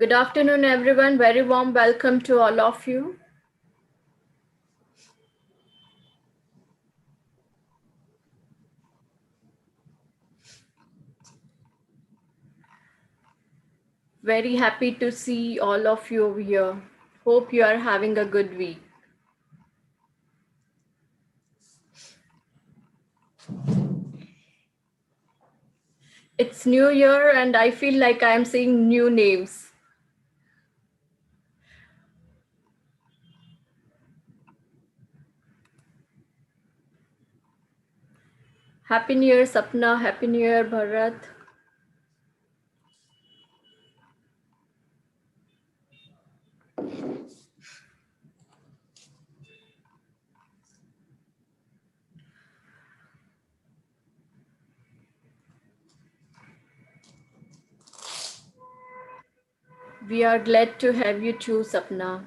Good afternoon, everyone. Very warm welcome to all of you. Very happy to see all of you over here. Hope you are having a good week. It's New Year, and I feel like I am seeing new names. Happy New Year, Sapna. Happy New Year, Bharat. We are glad to have you too, Sapna.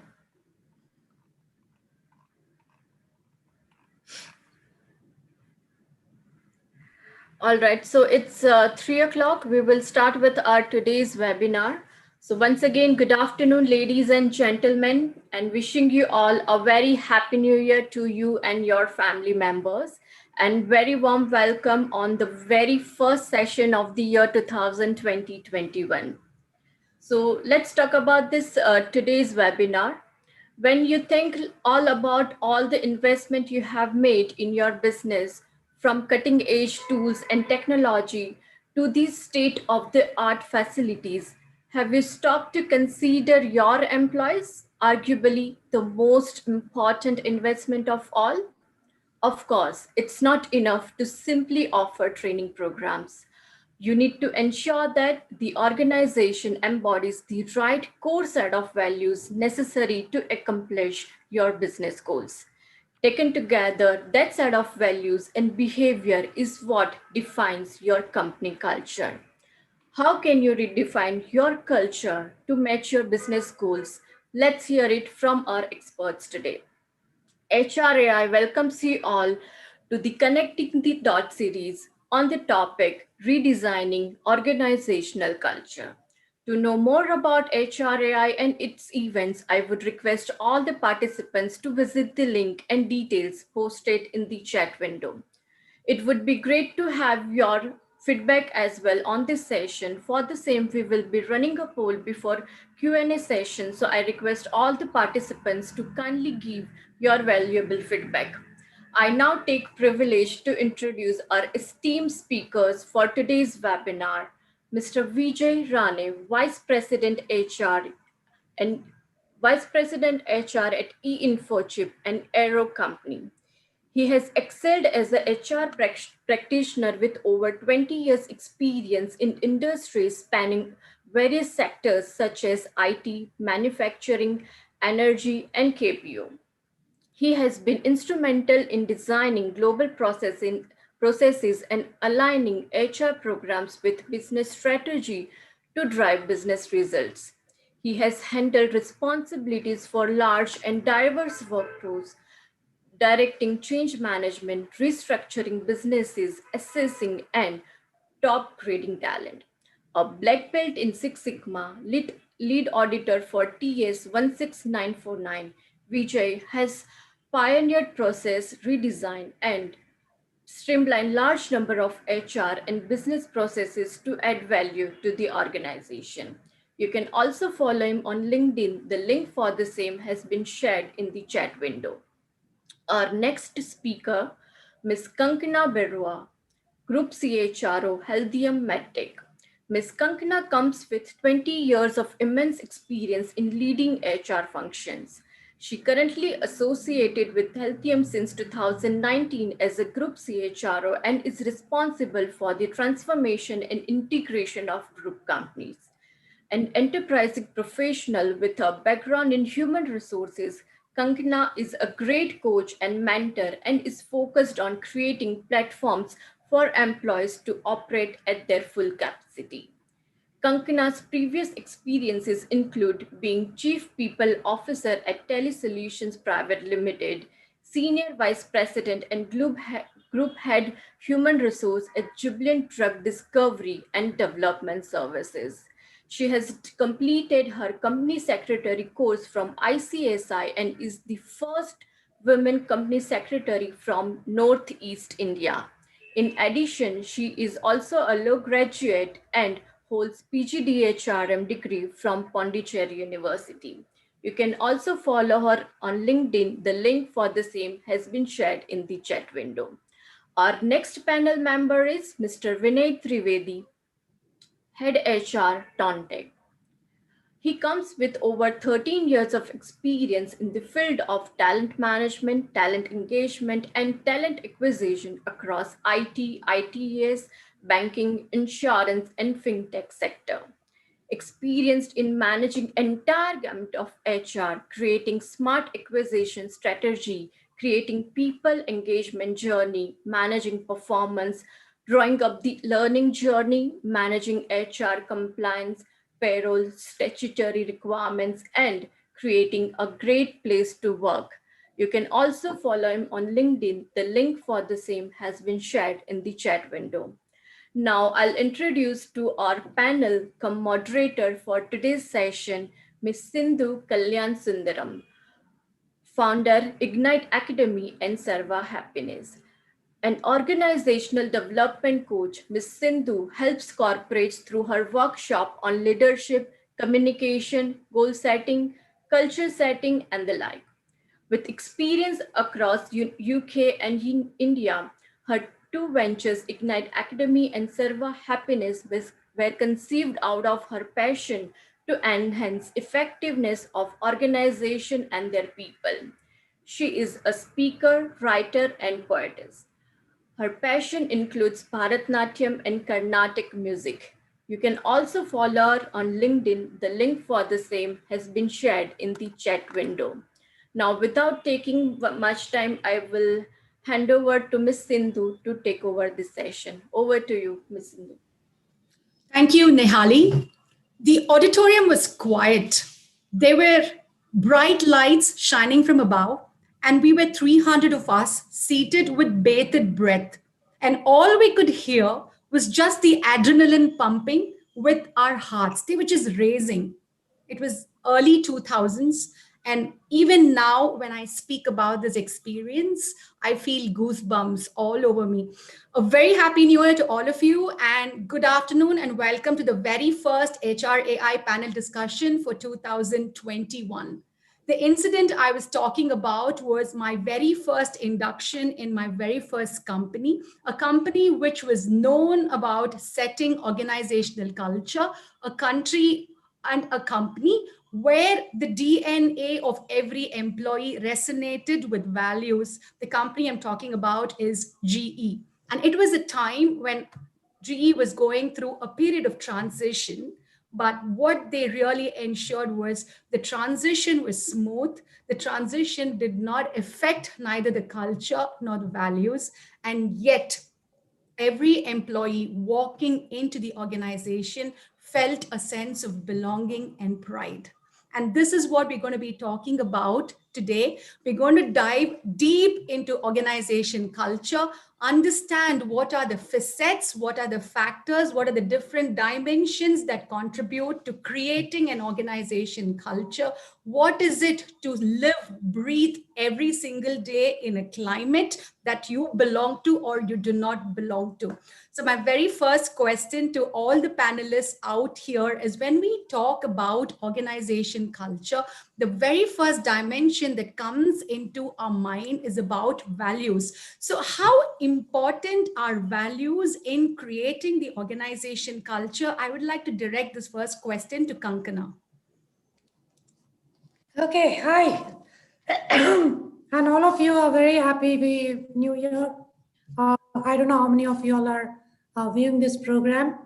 All right, so it's 3 o'clock. We will start with our today's webinar. So once again, good afternoon, ladies and gentlemen, and wishing you all a very happy new year to you and your family members. And very warm welcome on the very first session of the year 2020-21. So let's talk about this today's webinar. When you think all about all the investment you have made in your business, from cutting edge tools and technology to these state of the art facilities, have you stopped to consider your employees, arguably the most important investment of all? Of course, it's not enough to simply offer training programs. You need to ensure that the organization embodies the right core set of values necessary to accomplish your business goals. Taken together, that set of values and behavior is what defines your company culture. How can you redefine your culture to match your business goals? Let's hear it from our experts today. HRAI welcomes you all to the Connecting the Dot series on the topic Redesigning Organizational Culture. To know more about HRAI and its events, I would request all the participants to visit the link and details posted in the chat window. It would be great to have your feedback as well on this session. For the same, we will be running a poll before Q&A session. So I request all the participants to kindly give your valuable feedback. I now take privilege to introduce our esteemed speakers for today's webinar, Mr. Vijay Rane, Vice President HR and Vice President HR at eInfochip, an Aero company. He has excelled as a HR practitioner with over 20 years experience in industries spanning various sectors such as IT, manufacturing, energy, and KPO. He has been instrumental in designing global processes and aligning HR programs with business strategy to drive business results. He has handled responsibilities for large and diverse workflows, directing change management, restructuring businesses, assessing and top grading talent. A black belt in Six Sigma, lead auditor for TS 16949, Vijay has pioneered process redesign and streamlined large number of HR and business processes to add value to the organization. You can also follow him on LinkedIn. The link for the same has been shared in the chat window. Our next speaker, Ms. Kankana Berua, Group CHRO, Healthium MedTech. Ms. Kankana comes with 20 years of immense experience in leading HR functions. She currently associated with Healthium since 2019 as a Group CHRO and is responsible for the transformation and integration of group companies. An enterprising professional with a background in human resources, Kankana is a great coach and mentor and is focused on creating platforms for employees to operate at their full capacity. Kankana's previous experiences include being Chief People Officer at Telesolutions Private Limited, Senior Vice President and Group Head Human Resource at Jubilant Drug Discovery and Development Services. She has completed her company secretary course from ICSI and is the first women company secretary from Northeast India. In addition, she is also a law graduate and holds PGDHRM degree from Pondicherry University. You can also follow her on LinkedIn. The link for the same has been shared in the chat window. Our next panel member is Mr. Vinay Trivedi, Head HR, Tontech. He comes with over 13 years of experience in the field of talent management, talent engagement, and talent acquisition across IT, ITES, banking, insurance, and fintech sector. Experienced in managing entire gamut of HR, creating smart acquisition strategy, creating people engagement journey, managing performance, drawing up the learning journey, managing HR compliance, payroll, statutory requirements, and creating a great place to work. You can also follow him on LinkedIn. The link for the same has been shared in the chat window. Now I'll introduce to our panel come moderator for today's session, Ms. Sindhu Kalyan Sundaram, founder Ignite Academy and Serva Happiness. An organizational development coach, Ms. Sindhu helps corporates through her workshop on leadership, communication, goal setting, culture setting, and the like. With experience across UK and India, her two ventures, Ignite Academy and Serva Happiness, were conceived out of her passion to enhance effectiveness of organization and their people. She is a speaker, writer, and poetess. Her passion includes Bharatnatyam and Carnatic music. You can also follow her on LinkedIn. The link for the same has been shared in the chat window. Now, without taking much time, I will hand over to Ms. Sindhu to take over this session. Over to you, Ms. Sindhu. Thank you, Nehali. The auditorium was quiet. There were bright lights shining from above, and we were 300 of us seated with bated breath. And all we could hear was just the adrenaline pumping with our hearts. They were just racing. It was early 2000s. And even now, when I speak about this experience, I feel goosebumps all over me. A very happy new year to all of you, and good afternoon, and welcome to the very first HRAI panel discussion for 2021. The incident I was talking about was my very first induction in my very first company, a company which was known about setting organizational culture, a country and a company where the DNA of every employee resonated with values. The company I'm talking about is GE. And it was a time when GE was going through a period of transition. But what they really ensured was the transition was smooth. The transition did not affect neither the culture nor the values. And yet, every employee walking into the organization felt a sense of belonging and pride. And this is what we're going to be talking about today. We're going to dive deep into organization culture, understand what are the facets, what are the factors, what are the different dimensions that contribute to creating an organization culture. What is it to live, breathe every single day in a climate that you belong to or you do not belong to? So my very first question to all the panelists out here is, when we talk about organization culture, the very first dimension that comes into our mind is about values. So how important are values in creating the organization culture? I would like to direct this first question to Kankana. Okay, hi. And all of you are very happy New Year. I don't know how many of you all are viewing this program.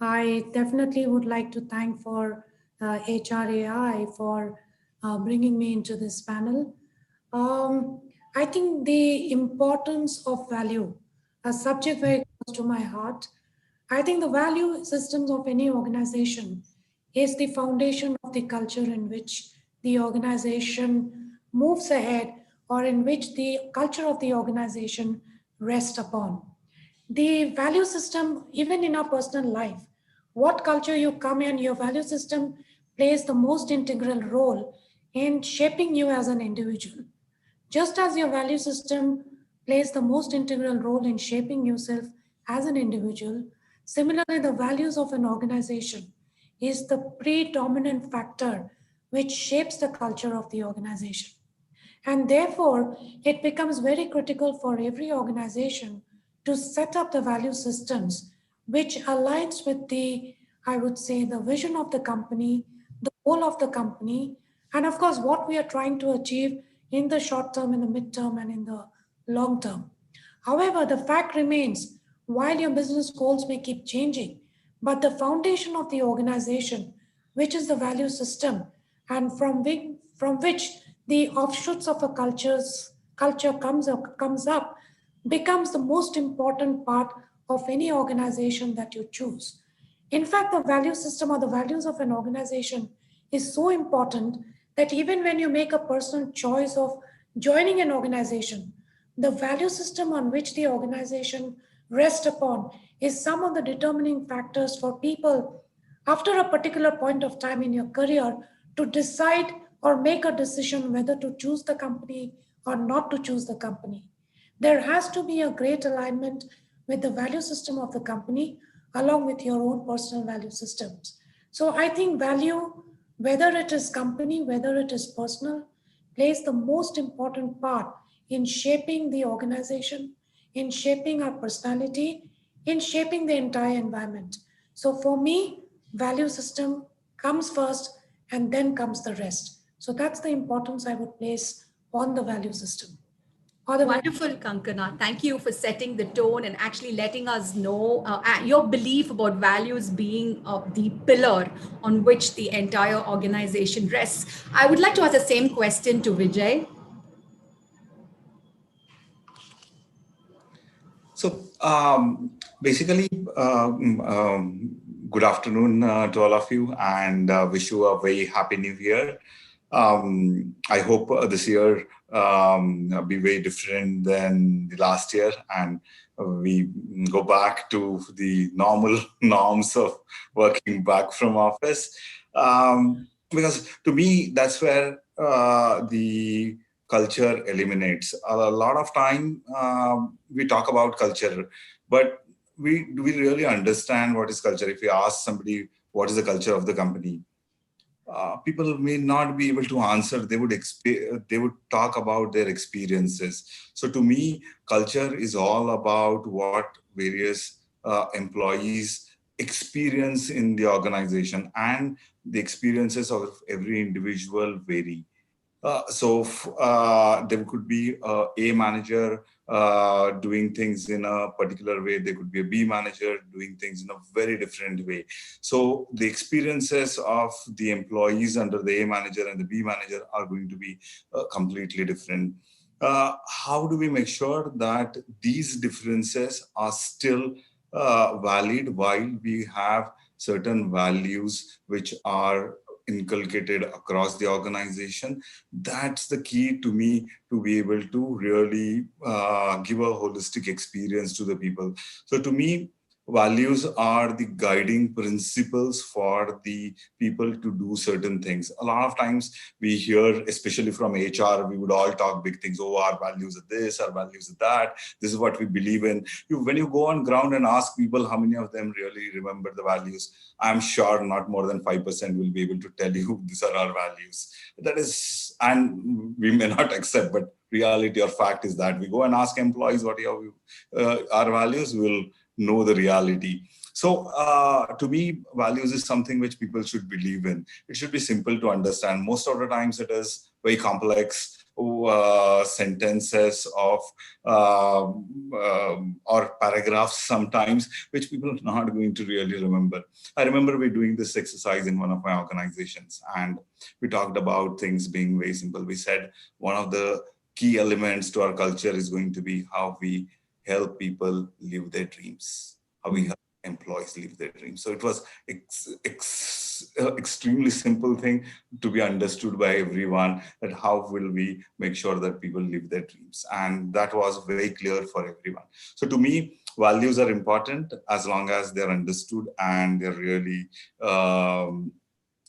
I definitely would like to thank for HRAI for bringing me into this panel. I think the importance of value, a subject very close to my heart. I think the value systems of any organization is the foundation of the culture in which the organization moves ahead, or in which the culture of the organization rests upon. The value system, even in our personal life, what culture you come in, your value system plays the most integral role in shaping you as an individual. Just as your value system plays the most integral role in shaping yourself as an individual, similarly, the values of an organization is the predominant factor which shapes the culture of the organization. And therefore, it becomes very critical for every organization to set up the value systems which aligns with the, I would say, the vision of the company, the goal of the company, and of course, what we are trying to achieve in the short term, in the midterm, and in the long term. However, the fact remains while your business goals may keep changing, but the foundation of the organization, which is the value system, and from which the offshoots of a culture comes up, becomes the most important part of any organization that you choose. In fact, the value system or the values of an organization is so important that even when you make a personal choice of joining an organization, the value system on which the organization rests upon is some of the determining factors for people after a particular point of time in your career to decide or make a decision whether to choose the company or not to choose the company. There has to be a great alignment with the value system of the company along with your own personal value systems. So I think value, whether it is company, whether it is personal, plays the most important part in shaping the organization, in shaping our personality, in shaping the entire environment. So for me, value system comes first and then comes the rest. So that's the importance I would place on the value system. Or the value. Wonderful, Kankana. Thank you for setting the tone and actually letting us know your belief about values being the pillar on which the entire organization rests. I would like to ask the same question to Vijay. So basically, good afternoon to all of you, and wish you a very happy new year. I hope this year be very different than the last year, and we go back to the normal norms of working back from office. Because to me, that's where the culture eliminates. A lot of time we talk about culture, but do we really understand what is culture? If we ask somebody what is the culture of the company, people may not be able to answer. They would talk about their experiences. So to me, culture is all about what various employees experience in the organization, and the experiences of every individual vary. There could be a manager doing things in a particular way. There could be a B manager doing things in a very different way. So the experiences of the employees under the A manager and the B manager are going to be completely different. How do we make sure that these differences are still valid while we have certain values which are inculcated across the organization? That's the key to me, to be able to really give a holistic experience to the people. So to me, values are the guiding principles for the people to do certain things. A lot of times we hear, especially from HR, we would all talk big things. Oh, our values are this, our values are that. This is what we believe in. When you go on ground and ask people how many of them really remember the values, I'm sure not more than 5% will be able to tell you these are our values. That is, and we may not accept, but reality or fact is that we go and ask employees what are our values, we'll know the reality. So to me, values is something which people should believe in. It should be simple to understand. Most of the times it is very complex sentences of or paragraphs sometimes, which people are not going to really remember. I remember we doing this exercise in one of my organizations, and we talked about things being very simple. We said one of the key elements to our culture is going to be how we help people live their dreams, how we help employees live their dreams. So it was extremely simple thing to be understood by everyone, that how will we make sure that people live their dreams, and that was very clear for everyone. So to me, values are important as long as they're understood and they're really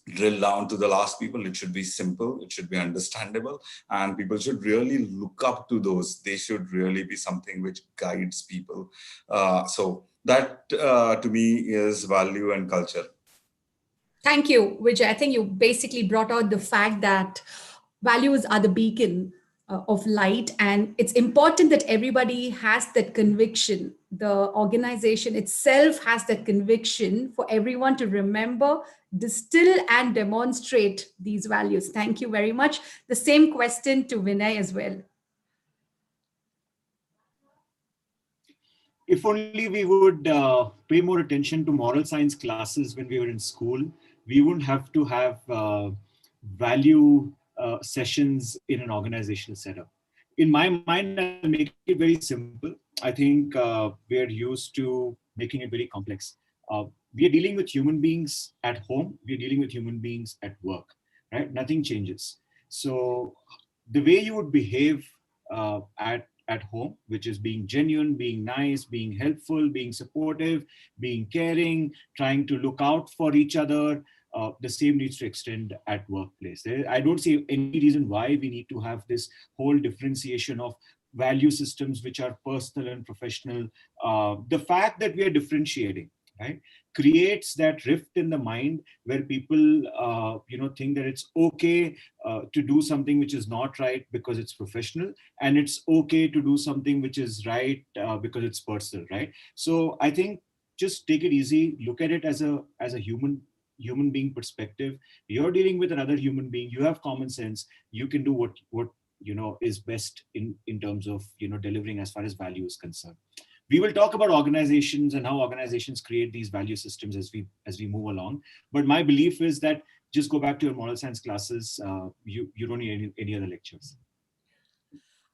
drill down to the last people. It should be simple, it should be understandable, and people should really look up to those. They should really be something which guides people. So that to me is value and culture. Thank you, Vijay. I think you basically brought out the fact that values are the beacon of light, and it's important that everybody has that conviction. The organization itself has that conviction for everyone to remember, distill, and demonstrate these values. Thank you very much. The same question to Vinay as well. If only we would pay more attention to moral science classes when we were in school, we wouldn't have to have value sessions in an organizational setup. In my mind, I'll make it very simple. I think we're used to making it very complex. We are dealing with human beings at home. We are dealing with human beings at work, right? Nothing changes. So the way you would behave at home, which is being genuine, being nice, being helpful, being supportive, being caring, trying to look out for each other, the same needs to extend at workplace. I don't see any reason why we need to have this whole differentiation of value systems which are personal and professional. The fact that we are differentiating, right, creates that rift in the mind where people think that it's okay to do something which is not right because it's professional, and it's okay to do something which is right because it's personal, right? So I think just take it easy, look at it as a human being perspective. You're dealing with another human being, you have common sense, you can do what is best in terms of delivering as far as value is concerned. We will talk about organizations and how organizations create these value systems as we move along. But my belief is that just go back to your moral science classes. You don't need any other lectures.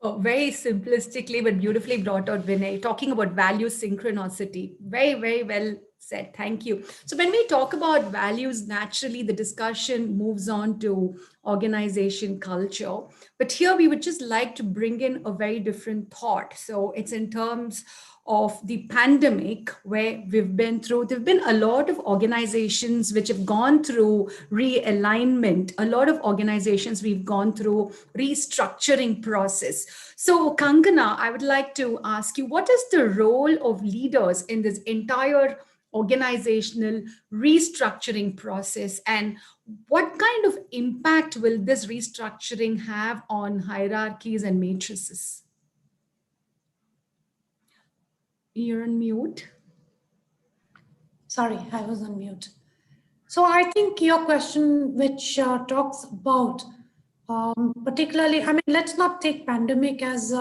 Oh, very simplistically, but beautifully brought out, Vinay, talking about value synchronicity. Very, very well said. Thank you. So when we talk about values, naturally the discussion moves on to organization culture. But here we would just like to bring in a very different thought. So it's in terms of the pandemic where we've been through, there've been a lot of organizations which have gone through realignment, a lot of organizations we've gone through restructuring process. So Kankana, I would like to ask you, what is the role of leaders in this entire organizational restructuring process, and what kind of impact will this restructuring have on hierarchies and matrices? You're on mute. Sorry, I was on mute. So I think your question, which talks about particularly, I mean, let's not take pandemic as,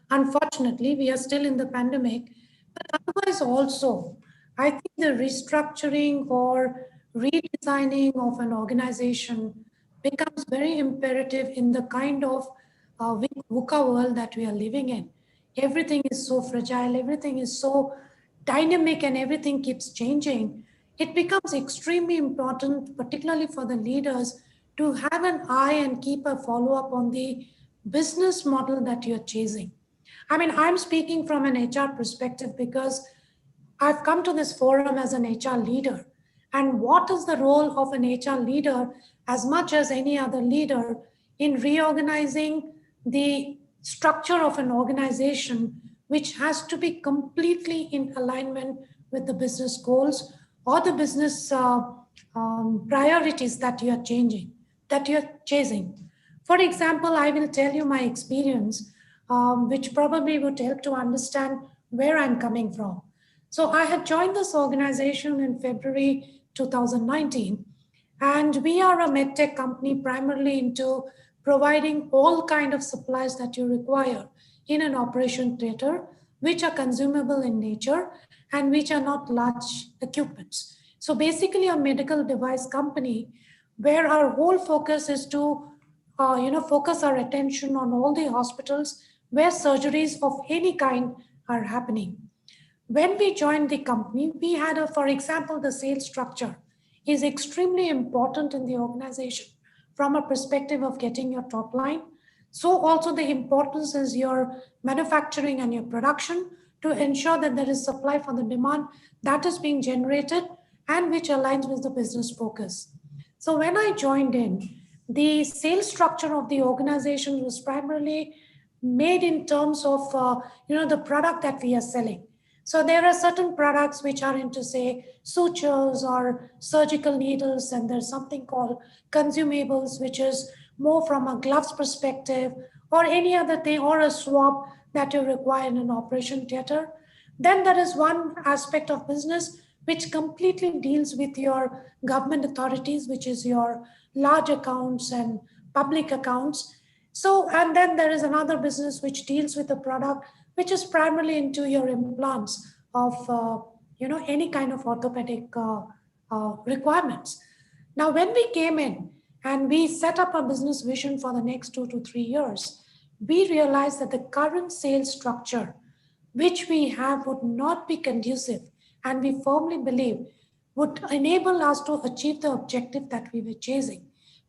unfortunately, we are still in the pandemic, but otherwise also, I think the restructuring or redesigning of an organization becomes very imperative in the kind of VUCA world that we are living in. Everything is so fragile, everything is so dynamic, and everything keeps changing. It becomes extremely important, particularly for the leaders, to have an eye and keep a follow-up on the business model that you're chasing. I mean, I'm speaking from an HR perspective because I've come to this forum as an HR leader. And what is the role of an HR leader, as much as any other leader, in reorganizing the structure of an organization, which has to be completely in alignment with the business goals or the business priorities that you're changing, that you're chasing. For example, I will tell you my experience, which probably would help to understand where I'm coming from. So I had joined this organization in February 2019, and we are a medtech company primarily into providing all kind of supplies that you require in an operation theater, which are consumable in nature and which are not large equipments. So basically a medical device company where our whole focus is to focus our attention on all the hospitals where surgeries of any kind are happening. When we joined the company, we had for example, the sales structure is extremely important in the organization from a perspective of getting your top line. So also the importance is your manufacturing and your production to ensure that there is supply for the demand that is being generated and which aligns with the business focus. So when I joined in, the sales structure of the organization was primarily made in terms of the product that we are selling. So there are certain products which are into, say, sutures or surgical needles, and there's something called consumables, which is more from a gloves perspective, or any other thing, or a swab that you require in an operation theater. Then there is one aspect of business which completely deals with your government authorities, which is your large accounts and public accounts. So, and then there is another business which deals with a product which is primarily into your implants of, any kind of orthopedic requirements. Now, when we came in and we set up a business vision for the next 2 to 3 years, we realized that the current sales structure which we have would not be conducive, and we firmly believe would enable us to achieve the objective that we were chasing,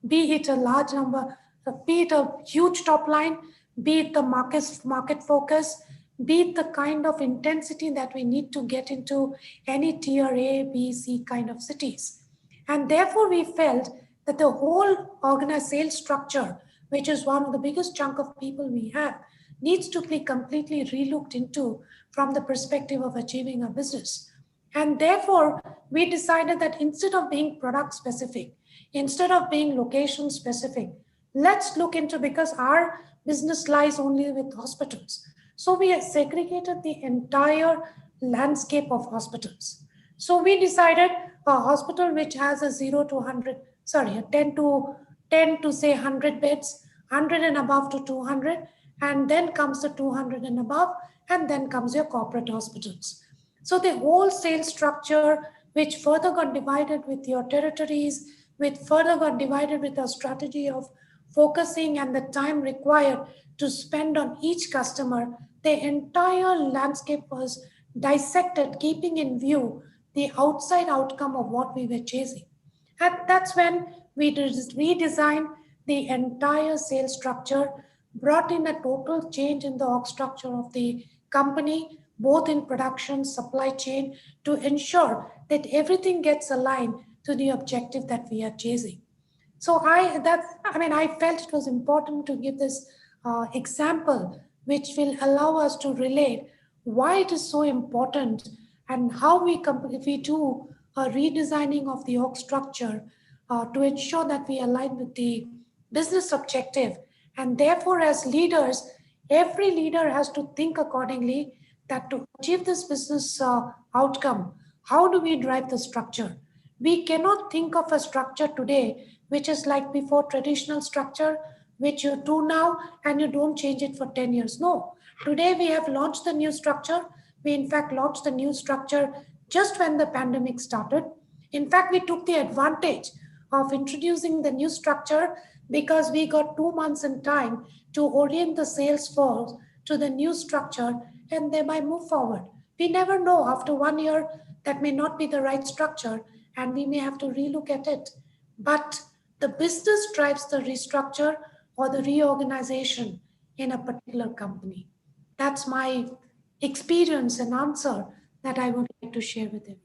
be it a large number, be it a huge top line, be it the market focus, be it the kind of intensity that we need to get into any tier A, B, C kind of cities. And therefore, we felt that the whole organized sales structure, which is one of the biggest chunk of people we have, needs to be completely relooked into from the perspective of achieving a business. And therefore, we decided that instead of being product specific, instead of being location specific, let's look into, because our business lies only with hospitals. So we segregated the entire landscape of hospitals. So we decided a hospital which has a 0 to 100, a 10 to say 100 beds, 100 and above to 200, and then comes the 200 and above, and then comes your corporate hospitals. So the whole sales structure, which further got divided with your territories, which further got divided with a strategy of focusing and the time required to spend on each customer, the entire landscape was dissected, keeping in view the outside outcome of what we were chasing. And that's when we redesigned the entire sales structure, brought in a total change in the org structure of the company, both in production, supply chain, to ensure that everything gets aligned to the objective that we are chasing. So I felt it was important to give this example, which will allow us to relate why it is so important and how if we do a redesigning of the org structure to ensure that we align with the business objective. And therefore, as leaders, every leader has to think accordingly that to achieve this business outcome, how do we drive the structure? We cannot think of a structure today which is like before, traditional structure, which you do now and you don't change it for 10 years. No, today we have launched the new structure. We in fact launched the new structure just when the pandemic started. In fact, we took the advantage of introducing the new structure because we got 2 months in time to orient the sales force to the new structure and thereby move forward. We never know, after 1 year, that may not be the right structure and we may have to relook at it. But the business drives the restructure or the reorganization in a particular company. That's my experience and answer that I would like to share with everyone.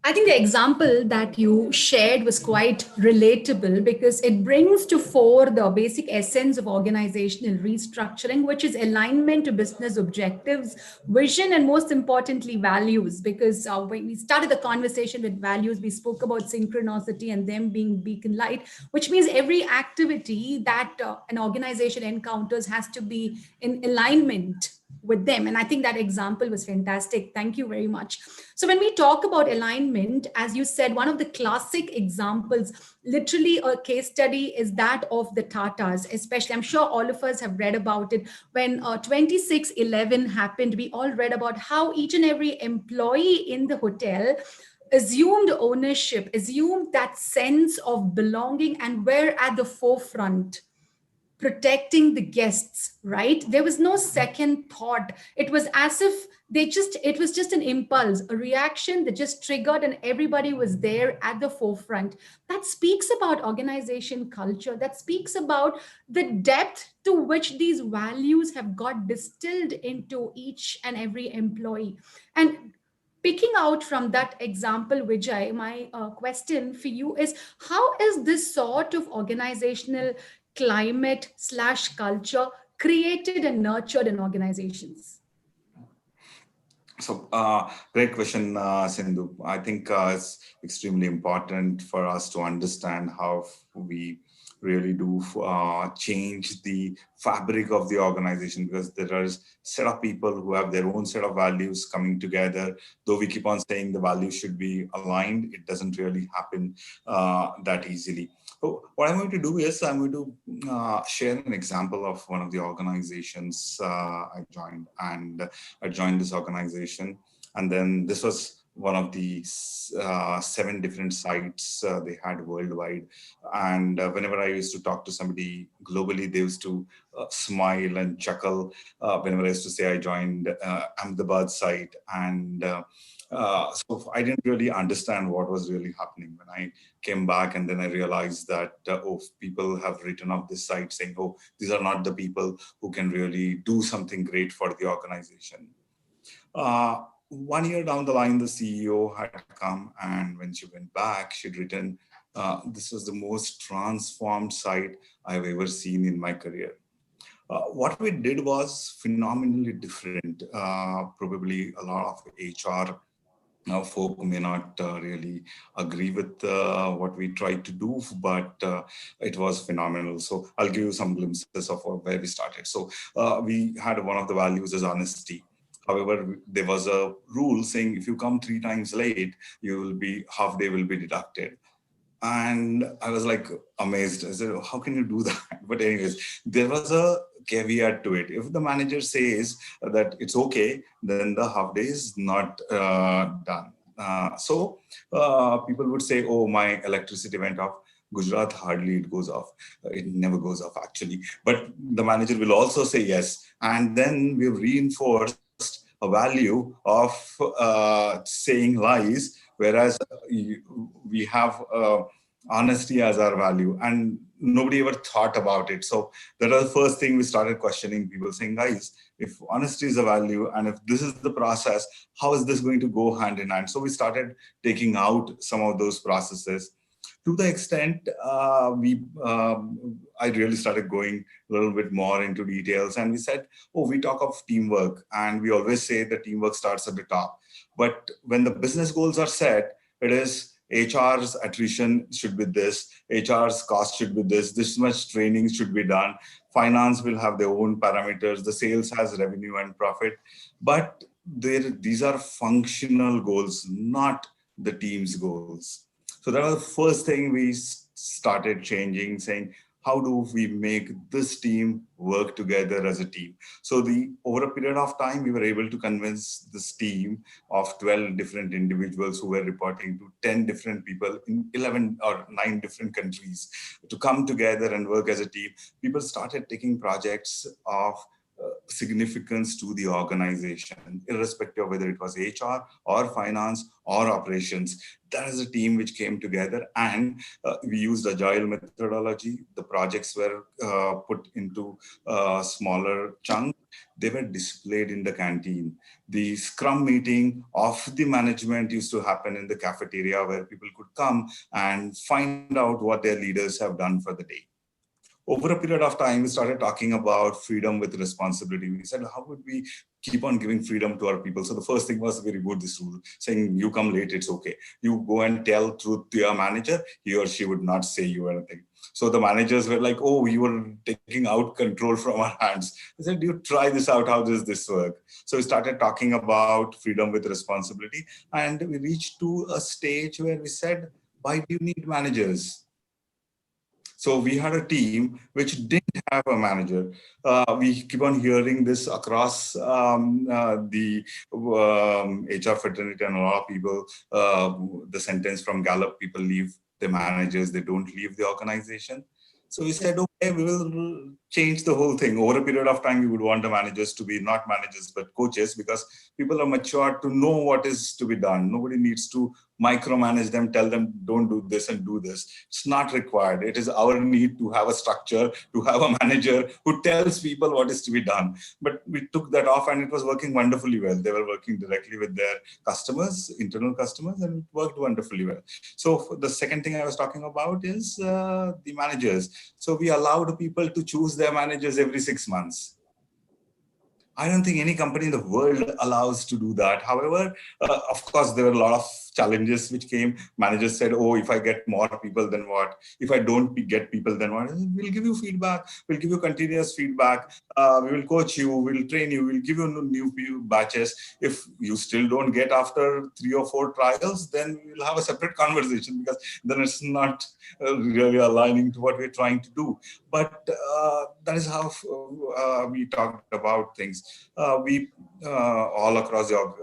I think the example that you shared was quite relatable because it brings to fore the basic essence of organizational restructuring, which is alignment to business objectives, vision, and most importantly, values. Because when we started the conversation with values, we spoke about synchronicity and them being beacon light, which means every activity that an organization encounters has to be in alignment with them. And I think that example was fantastic. Thank you very much. So when we talk about alignment, as you said, one of the classic examples, literally a case study, is that of the Tatas, especially. I'm sure all of us have read about it. When 26/11 happened, we all read about how each and every employee in the hotel assumed ownership, assumed that sense of belonging, and were at the forefront protecting the guests, right? There was no second thought. It was as if it was just an impulse, a reaction that just triggered, and everybody was there at the forefront. That speaks about organization culture. That speaks about the depth to which these values have got distilled into each and every employee. And picking out from that example, Vijay, my question for you is, how is this sort of organizational climate slash culture created and nurtured in organizations? So, great question, Sindhu. I think it's extremely important for us to understand how we really do change the fabric of the organization, because there are a set of people who have their own set of values coming together. Though we keep on saying the values should be aligned, it doesn't really happen that easily. So what I'm going to do is I'm going to share an example of one of the organizations I joined, and I joined this organization, and then this was one of the 7 different sites they had worldwide. And whenever I used to talk to somebody globally, they used to smile and chuckle whenever I used to say I joined Ahmedabad site. And so I didn't really understand what was really happening when I came back, and then I realized that people have written off this site saying, oh, these are not the people who can really do something great for the organization. 1 year down the line, the CEO had come, and when she went back, she'd written, this was the most transformed site I've ever seen in my career. What we did was phenomenally different. Probably a lot of HR folk may not really agree with what we tried to do, but it was phenomenal. So I'll give you some glimpses of where we started. So we had one of the values as honesty. However, there was a rule saying if you come 3 times late, you will be half day will be deducted. And I was like amazed. I said, how can you do that? But anyways, there was a caveat to it. If the manager says that it's okay, then the half day is not done. So people would say, oh, my electricity went off. Gujarat, hardly it goes off. It never goes off actually. But the manager will also say yes. And then we've reinforced a value of saying lies, whereas we have honesty as our value, and nobody ever thought about it. So that was the first thing we started questioning people, saying, guys, if honesty is a value and if this is the process, how is this going to go hand in hand? So we started taking out some of those processes, to the extent I really started going a little bit more into details, and we said, oh, we talk of teamwork, and we always say that teamwork starts at the top. But when the business goals are set, it is HR's attrition should be this, HR's cost should be this much training should be done. Finance will have their own parameters, the sales has revenue and profit. But these are functional goals, not the team's goals. So that was the first thing we started changing, saying, how do we make this team work together as a team? So over a period of time, we were able to convince this team of 12 different individuals who were reporting to 10 different people in 11 or 9 different countries to come together and work as a team. People started taking projects of significance to the organization, irrespective of whether it was HR or finance or operations. That is a team which came together, and we used agile methodology. The projects were put into smaller chunks. They were displayed in the canteen. The scrum meeting of the management used to happen in the cafeteria, where people could come and find out what their leaders have done for the day. Over a period of time, we started talking about freedom with responsibility. We said, how would we keep on giving freedom to our people? So the first thing was, we removed this rule, saying, you come late, it's okay. You go and tell truth to your manager, he or she would not say you anything. So the managers were like, oh, you were taking out control from our hands. I said, you try this out, how does this work? So we started talking about freedom with responsibility, and we reached to a stage where we said, why do you need managers? So we had a team which didn't have a manager. We keep on hearing this across the HR fraternity and a lot of people, the sentence from Gallup, people leave the managers, they don't leave the organization. So we said, hey, we will change the whole thing. Over a period of time, we would want the managers to be not managers, but coaches, because people are mature to know what is to be done. Nobody needs to micromanage them, tell them, don't do this and do this. It's not required. It is our need to have a structure, to have a manager who tells people what is to be done. But we took that off and it was working wonderfully well. They were working directly with their customers, internal customers, and it worked wonderfully well. So the second thing I was talking about is the managers. So we allowed people to choose their managers every 6 months. I don't think any company in the world allows to do that. However, of course, there were a lot of challenges which came. Managers said, oh, if I get more people, then what? If I don't get people, then what? We'll give you feedback. We'll give you continuous feedback. We will coach you. We'll train you. We'll give you new batches. If you still don't get after 3 or 4 trials, then we'll have a separate conversation, because then it's not really aligning to what we're trying to do. But that is how we talked about things. We all across the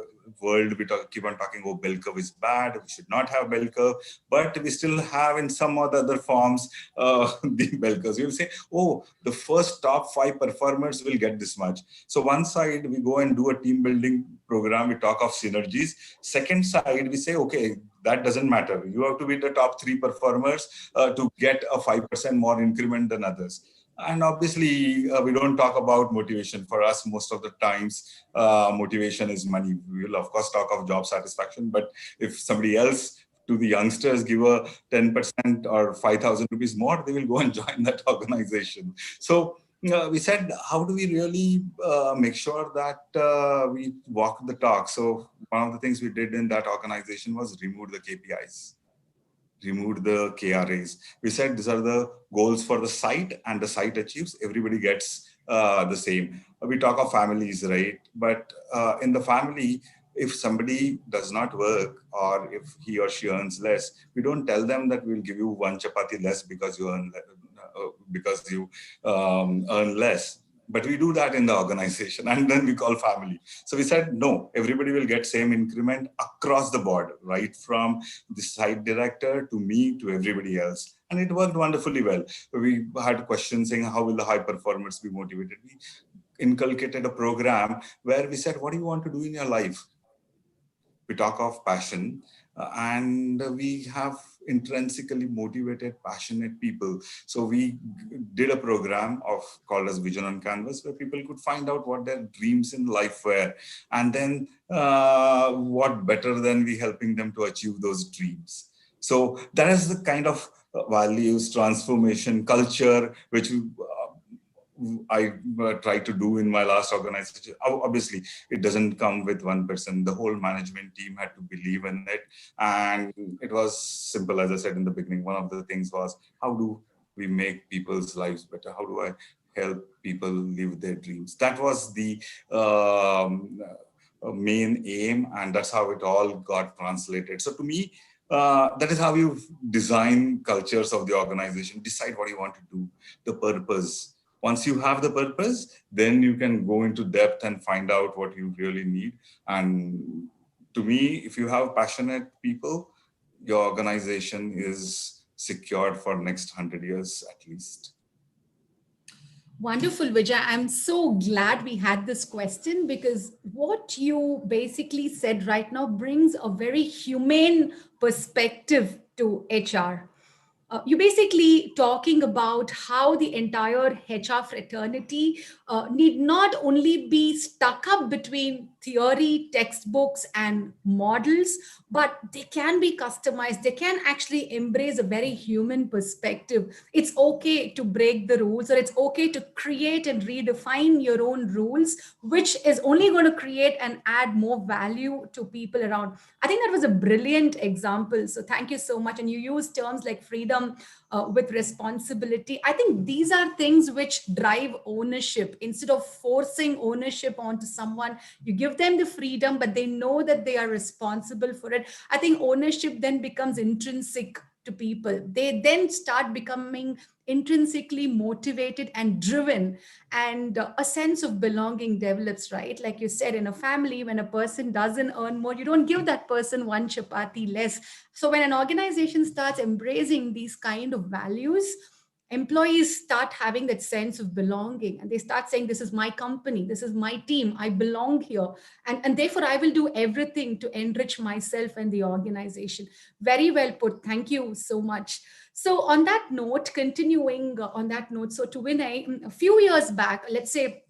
world, we keep on talking, oh, bell curve is bad, we should not have bell curve, but we still have in some of the other forms the bell curves. We'll say, oh, the first top 5 performers will get this much. So one side, we go and do a team building program, we talk of synergies. Second side, we say, okay, that doesn't matter. You have to be the top 3 performers to get a 5% more increment than others. And obviously, we don't talk about motivation. For us, most of the times, motivation is money. We will, of course, talk of job satisfaction. But if somebody else, to the youngsters, give a 10% or 5,000 rupees more, they will go and join that organization. So we said, how do we really make sure that we walk the talk? So one of the things we did in that organization was remove the KPIs. Removed the KRAs. We said these are the goals for the site, and the site achieves, everybody gets the same. We talk of families, right? But in the family, if somebody does not work, or if he or she earns less, we don't tell them that we'll give you 1 chapati less because you earn less. But we do that in the organization, and then we call family. So we said, no, everybody will get same increment across the board, right from the site director to me to everybody else. And it worked wonderfully well. We had questions saying, how will the high performers be motivated? We inculcated a program where we said, what do you want to do in your life? We talk of passion, and we have intrinsically motivated, passionate people. So we did a program called as Vision on Canvas, where people could find out what their dreams in life were, and then what better than we helping them to achieve those dreams. So that is the kind of values, transformation, culture, which I tried to do in my last organization. Obviously, it doesn't come with one person. The whole management team had to believe in it. And it was simple, as I said in the beginning. One of the things was, how do we make people's lives better? How do I help people live their dreams? That was the main aim, and that's how it all got translated. So to me, that is how you design cultures of the organization. Decide what you want to do, the purpose. Once you have the purpose, then you can go into depth and find out what you really need. And to me, if you have passionate people, your organization is secured for next 100 years at least. Wonderful, Vijay. I'm so glad we had this question, because what you basically said right now brings a very humane perspective to HR. You're basically talking about how the entire HR fraternity need not only be stuck up between theory, textbooks, and models, but they can be customized. They can actually embrace a very human perspective. It's okay to break the rules, or it's okay to create and redefine your own rules, which is only going to create and add more value to people around. I think that was a brilliant example. So thank you so much. And you use terms like freedom with responsibility. I think these are things which drive ownership. Instead of forcing ownership onto someone, you give them the freedom, but they know that they are responsible for it. I think ownership then becomes intrinsic to people. They then start becoming intrinsically motivated and driven, and a sense of belonging develops, right? Like you said, in a family, when a person doesn't earn more, you don't give that person 1 chapati less. So when an organization starts embracing these kind of values, employees start having that sense of belonging, and they start saying, this is my company, this is my team, I belong here, and therefore I will do everything to enrich myself and the organization. Very well put. Thank you so much. So on that note, continuing on that note, so to Vinay, a few years back, let's say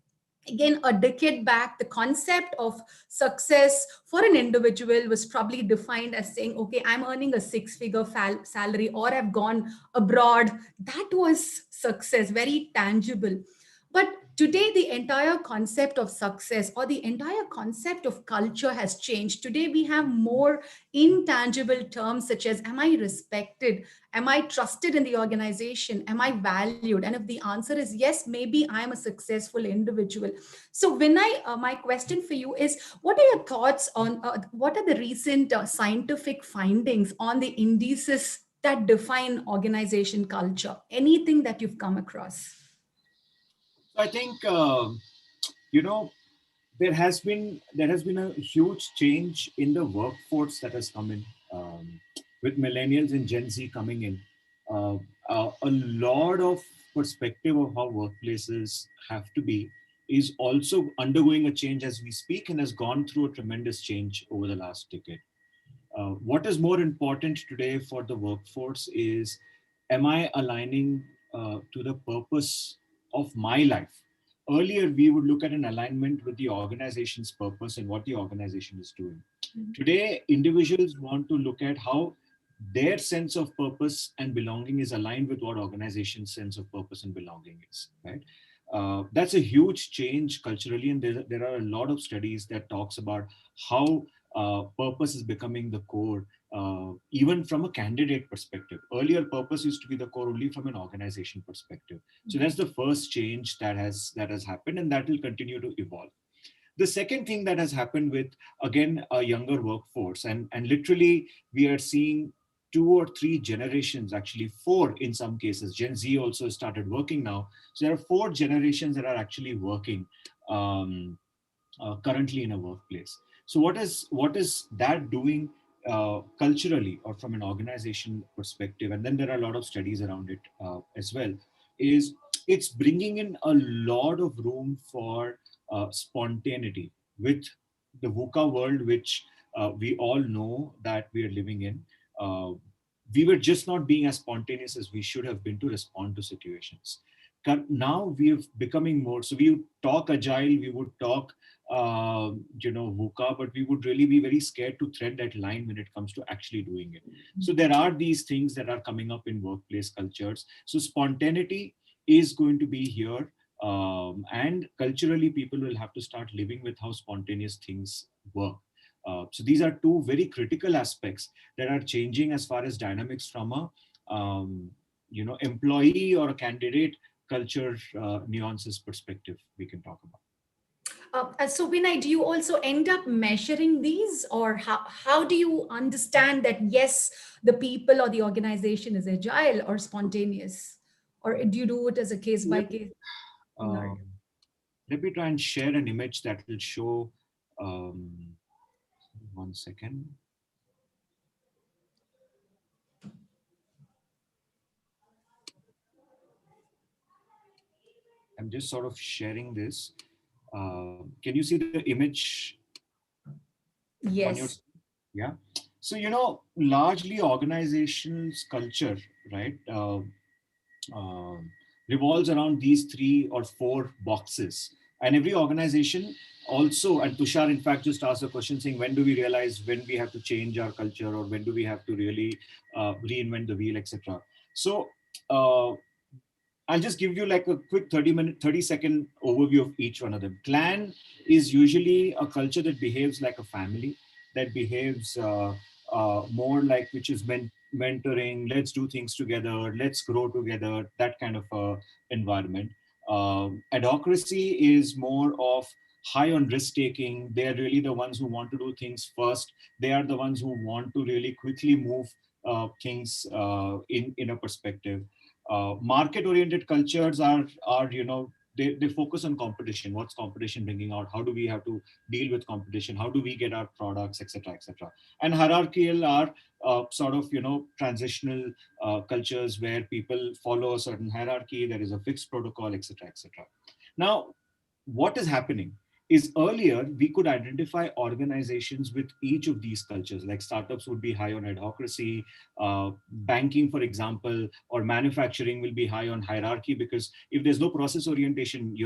again a decade back, the concept of success for an individual was probably defined as saying, okay, I'm earning a six-figure salary, or I've gone abroad. That was success, very tangible. But today, the entire concept of success or the entire concept of culture has changed. Today, we have more intangible terms such as, am I respected? Am I trusted in the organization? Am I valued? And if the answer is yes, maybe I'm a successful individual. So, Vinay, my question for you is, what are your thoughts on what are the recent scientific findings on the indices that define organization culture? Anything that you've come across? I think you know there has been a huge change in the workforce that has come in, with millennials and Gen Z coming in. A lot of perspective of how workplaces have to be is also undergoing a change as we speak, and has gone through a tremendous change over the last decade. What is more important today for the workforce is, am I aligning to the purpose of my life? Earlier, we would look at an alignment with the organization's purpose and what the organization is doing. Today, individuals want to look at how their sense of purpose and belonging is aligned with what organization's sense of purpose and belonging is, right? That's a huge change culturally, and there are a lot of studies that talks about how purpose is becoming the core, even from a candidate perspective. Earlier, purpose used to be the core only from an organization perspective. So that's the first change that has happened, and that will continue to evolve. The second thing that has happened with, again, a younger workforce, and literally we are seeing two or three generations, actually four in some cases. Gen Z also started working now. So there are four generations that are actually working currently in a workplace. So what is that doing culturally or from an organization perspective? And then there are a lot of studies around it as well. Is it's bringing in a lot of room for spontaneity with the VUCA world, which we all know that we are living in. Uh, we were just not being as spontaneous as we should have been to respond to situations. Now we are becoming more. So we would talk agile, we would talk VUCA, but we would really be very scared to thread that line when it comes to actually doing it. So there are these things that are coming up in workplace cultures. So spontaneity is going to be here. And culturally, people will have to start living with how spontaneous things work. So these are two very critical aspects that are changing as far as dynamics from a employee or a candidate culture nuances perspective we can talk about. So, Vinay, do you also end up measuring these, or how do you understand that, yes, the people or the organization is agile or spontaneous? Or do you do it as a case by Let, case uh, scenario? let me try and share an image that will show. One second. I'm just sort of sharing this. Can you see the image on your? Yes. Yeah. So largely organizations culture, right, uh, revolves around these three or four boxes, and every organization also. And Tushar, in fact, just asked a question saying, when do we realize when we have to change our culture, or when do we have to really reinvent the wheel, etc. So. I'll just give you like a quick 30-second overview of each one of them. Clan is usually a culture that behaves like a family, that behaves more like, which is mentoring, let's do things together, let's grow together, that kind of environment. Adhocracy is more of high on risk taking. They're really the ones who want to do things first. They are the ones who want to really quickly move things in a perspective. Market oriented cultures are they focus on competition. What's competition bringing out? How do we have to deal with competition? How do we get our products, etc., etc. And hierarchical are sort of, transitional cultures where people follow a certain hierarchy. There is a fixed protocol, etc., etc. Now, what is happening is earlier we could identify organizations with each of these cultures. Like startups would be high on adhocracy, banking, for example, or manufacturing will be high on hierarchy, because if there's no process orientation,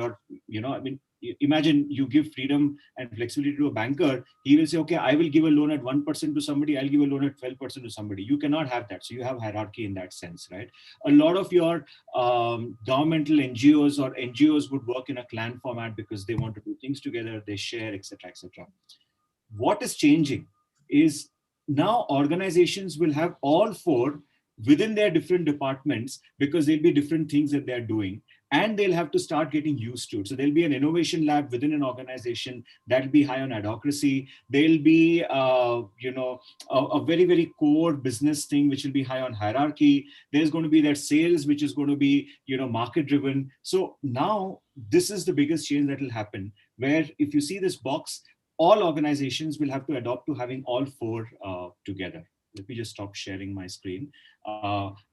imagine you give freedom and flexibility to a banker. He will say, okay, I will give a loan at 1% to somebody, I'll give a loan at 12% to somebody. You cannot have that. So you have hierarchy in that sense, right? A lot of your governmental NGOs or NGOs would work in a clan format because they want to do things together, they share, etc., etc. What is changing is now organizations will have all four within their different departments, because there'll be different things that they're doing, and they'll have to start getting used to it. So there'll be an innovation lab within an organization that'll be high on adhocracy. There'll be a very, very core business thing which will be high on hierarchy. There's going to be that sales which is going to be market driven. So now this is the biggest change that will happen, where if you see this box, all organizations will have to adopt to having all four together. Let me just stop sharing my screen.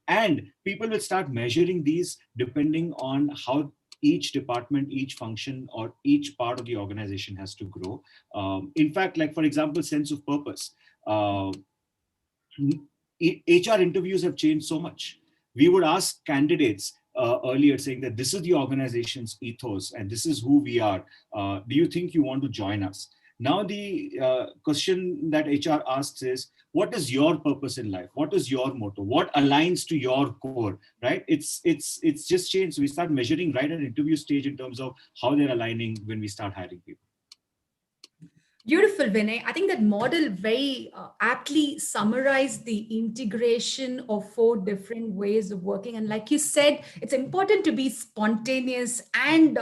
And people will start measuring these depending on how each department, each function, or each part of the organization has to grow. In fact, like for example, sense of purpose. HR interviews have changed so much. We would ask candidates earlier saying that this is the organization's ethos and this is who we are. Do you think you want to join us? Now the question that HR asks is, what is your purpose in life? What is your motto? What aligns to your core, right? It's just changed. So we start measuring right at interview stage in terms of how they're aligning when we start hiring people. Beautiful, Vinay. I think that model very aptly summarized the integration of four different ways of working. And like you said, it's important to be spontaneous and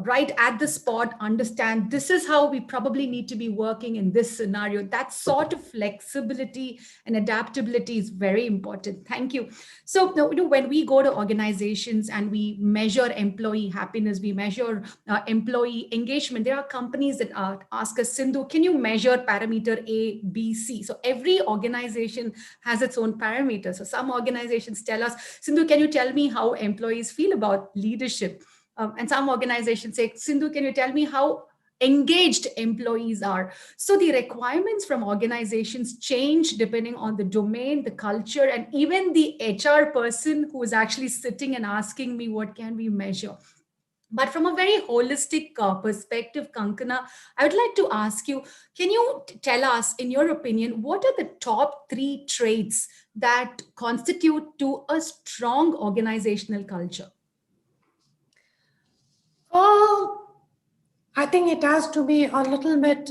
right at the spot, understand this is how we probably need to be working in this scenario. That sort of flexibility and adaptability is very important. Thank you. So, when we go to organizations and we measure employee happiness, we measure employee engagement, there are companies that ask us, Sindhu, can you measure parameter A, B, C? So every organization has its own parameters. So some organizations tell us, Sindhu, can you tell me how employees feel about leadership? And some organizations say, Sindhu, can you tell me how engaged employees are? So the requirements from organizations change depending on the domain, the culture, and even the HR person who is actually sitting and asking me, what can we measure? But from a very holistic perspective, Kankana, I would like to ask you, can you tell us, in your opinion, what are the top 3 traits that constitute to a strong organizational culture? I think it has to be a little bit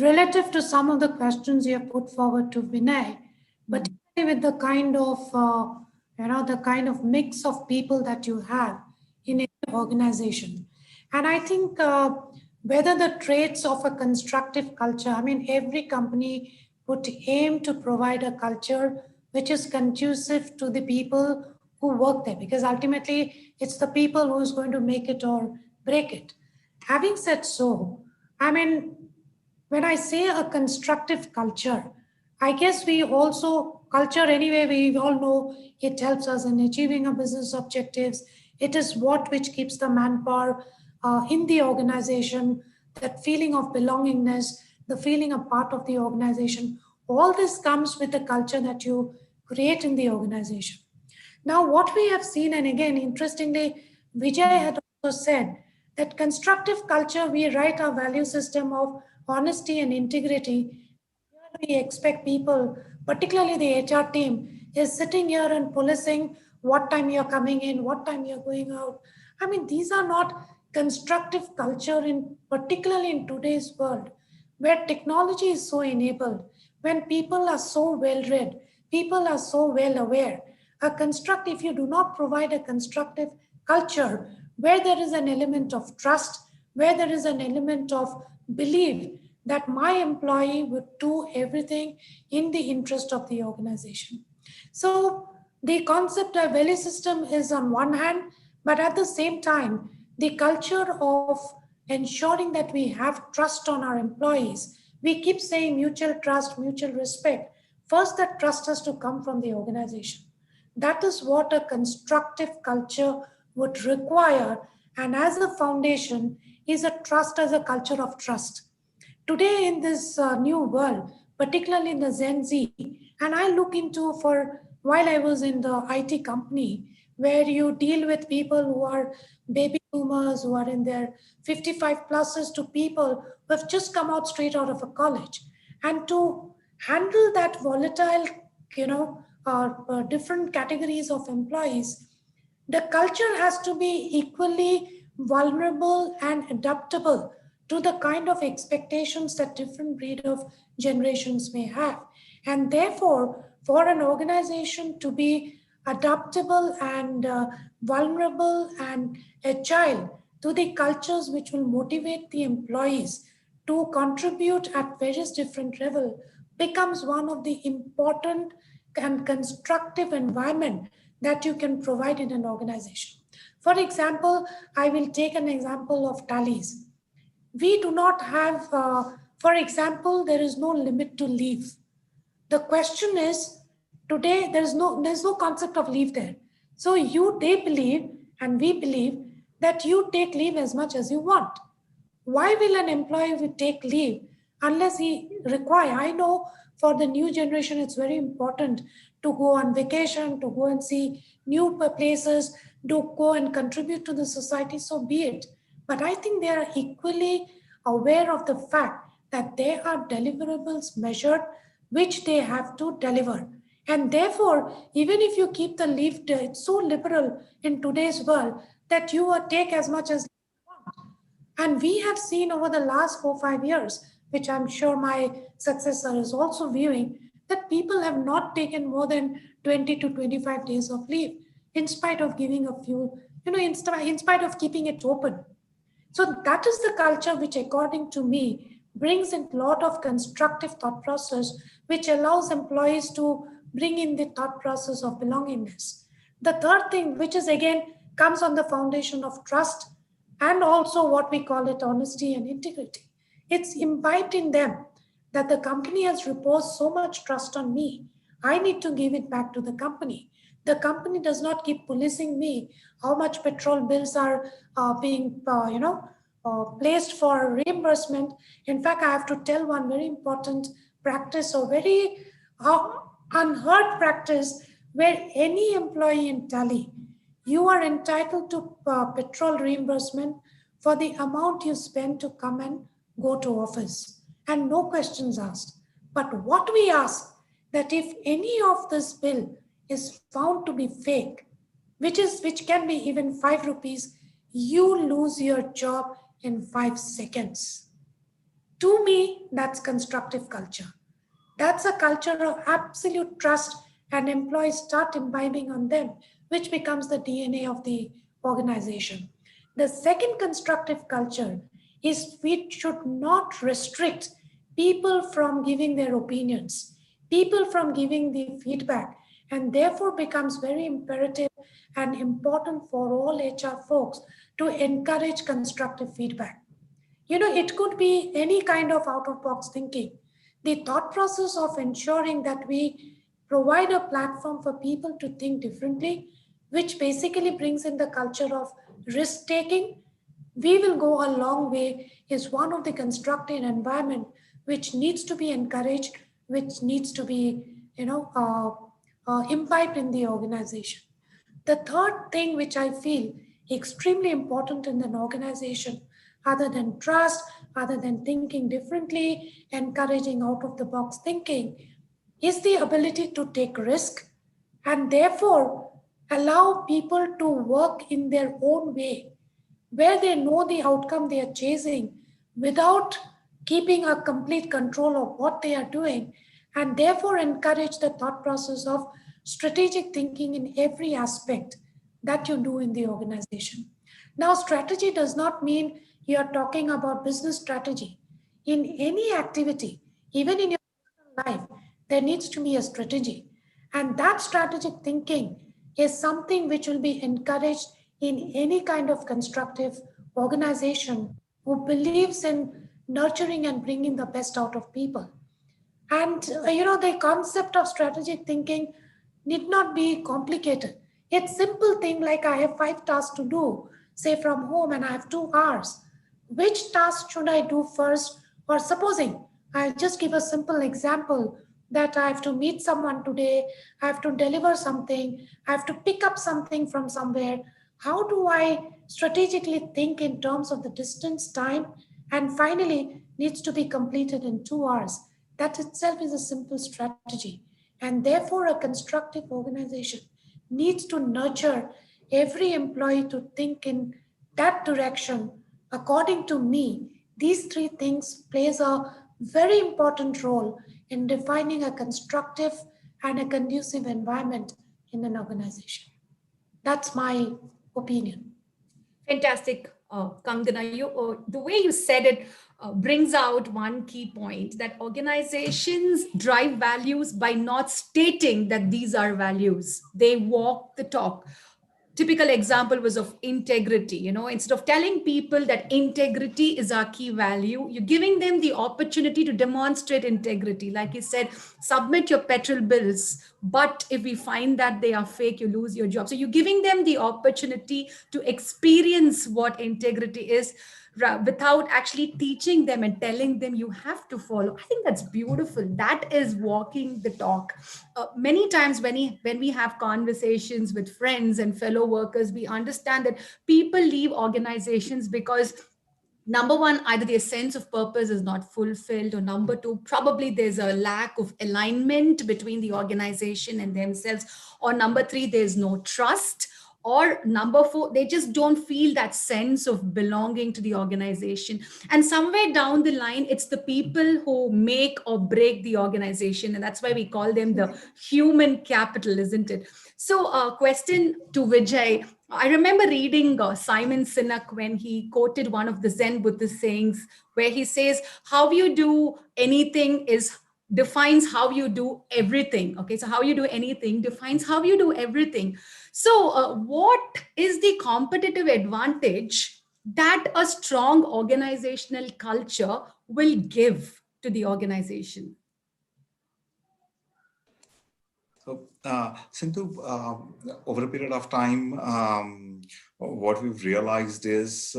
relative to some of the questions you have put forward to Vinay, but with the kind of the kind of mix of people that you have in any organization. And I think whether the traits of a constructive culture, I mean, every company would aim to provide a culture which is conducive to the people who work there, because ultimately it's the people who's going to make it or break it. Having said so, I mean, when I say a constructive culture, I guess we also, culture anyway, we all know it helps us in achieving our business objectives. It is what which keeps the manpower in the organization, that feeling of belongingness, the feeling a part of the organization. All this comes with the culture that you create in the organization. Now, what we have seen, and again, interestingly, Vijay had also said that constructive culture, we write our value system of honesty and integrity. Here we expect people, particularly the HR team, is sitting here and policing what time you're coming in, what time you're going out. I mean, these are not constructive culture, in particularly in today's world, where technology is so enabled, when people are so well read, people are so well aware. If you do not provide a constructive culture where there is an element of trust, where there is an element of belief that my employee would do everything in the interest of the organization. So the concept of value system is on one hand, But at the same time, the culture of ensuring that we have trust on our employees, we keep saying mutual trust, mutual respect. First, that trust has to come from the organization. That is what a constructive culture would require. And as a foundation, is a trust as a culture of trust. Today, in this new world, particularly in the Gen Z, and I look into for while I was in the IT company, where you deal with people who are baby boomers, who are in their 55 pluses, to people who have just come out straight out of a college. And to handle that volatile, different categories of employees, the culture has to be equally vulnerable and adaptable to the kind of expectations that different breed of generations may have. And therefore, for an organization to be adaptable and vulnerable and agile to the cultures which will motivate the employees to contribute at various different levels becomes one of the important and constructive environment that you can provide in an organization. For example, I will take an example of tallies. We do not have, for example, there is no limit to leave. The question is, today there's no concept of leave there. So they believe and we believe that you take leave as much as you want. Why will an employee take leave unless he require? I know for the new generation, it's very important to go on vacation, to go and see new places, to go and contribute to the society, so be it. But I think they are equally aware of the fact that there are deliverables measured which they have to deliver. And therefore, even if you keep the leave, it's so liberal in today's world that you take as much as you want. And we have seen over the last 4 5 years, which I'm sure my successor is also viewing, that people have not taken more than 20 to 25 days of leave, in spite of giving a few, in spite of keeping it open. So that is the culture which, according to me, brings in a lot of constructive thought process, which allows employees to bring in the thought process of belongingness. The third thing, which is again comes on the foundation of trust and also what we call it honesty and integrity. It's imbibed in them that the company has reposed so much trust on me. I need to give it back to the company. The company does not keep policing me how much petrol bills are being placed for reimbursement. In fact, I have to tell one very important practice or very unheard practice, where any employee in Tally, you are entitled to petrol reimbursement for the amount you spend to come and go to office, and no questions asked. But what we ask, that if any of this bill is found to be fake, which can be even 5 rupees, you lose your job in 5 seconds. To me, that's constructive culture. That's a culture of absolute trust, and employees start imbibing on them, which becomes the DNA of the organization. The second constructive culture is we should not restrict people from giving their opinions, people from giving the feedback, and therefore becomes very imperative and important for all HR folks to encourage constructive feedback. It could be any kind of out of box thinking. The thought process of ensuring that we provide a platform for people to think differently, which basically brings in the culture of risk taking, we will go a long way, is one of the constructive environment which needs to be encouraged, which needs to be, imbibed in the organization. The third thing which I feel extremely important in an organization, other than trust, other than thinking differently, encouraging out of the box thinking, is the ability to take risk and therefore allow people to work in their own way, where they know the outcome they are chasing without keeping a complete control of what they are doing, and therefore encourage the thought process of strategic thinking in every aspect that you do in the organization. Now, strategy does not mean you are talking about business strategy. In any activity, even in your personal life, there needs to be a strategy. And that strategic thinking is something which will be encouraged in any kind of constructive organization who believes in nurturing and bringing the best out of people. And the concept of strategic thinking need not be complicated. It's simple thing like I have 5 tasks to do, say from home, and I have 2 hours. Which task should I do first? Or supposing I'll just give a simple example that I have to meet someone today, I have to deliver something, I have to pick up something from somewhere. How do I strategically think in terms of the distance, time, and finally needs to be completed in 2 hours? That itself is a simple strategy. And therefore, a constructive organization needs to nurture every employee to think in that direction. According to me, these 3 things plays a very important role in defining a constructive and a conducive environment in an organization. That's my opinion. Fantastic, Kangana. The way you said it brings out one key point that organizations drive values by not stating that these are values. They walk the talk. Typical example was of integrity. Instead of telling people that integrity is our key value, you're giving them the opportunity to demonstrate integrity. Like you said, submit your petrol bills, but if we find that they are fake, you lose your job. So you're giving them the opportunity to experience what integrity is, without actually teaching them and telling them you have to follow. I think that's beautiful. That is walking the talk. Many times when we have conversations with friends and fellow workers, we understand that people leave organizations because number one, either their sense of purpose is not fulfilled, or number two, probably there's a lack of alignment between the organization and themselves, or number three, there's no trust, or number four, they just don't feel that sense of belonging to the organization. And somewhere down the line, it's the people who make or break the organization, and that's why we call them the human capital, isn't it? So question to Vijay. I remember reading Simon Sinek when he quoted one of the Zen Buddhist sayings, where he says, how you do anything is defines how you do everything. Okay, so how you do anything defines how you do everything. So what is the competitive advantage that a strong organizational culture will give to the organization? So, Sindhu, over a period of time, what we've realized is,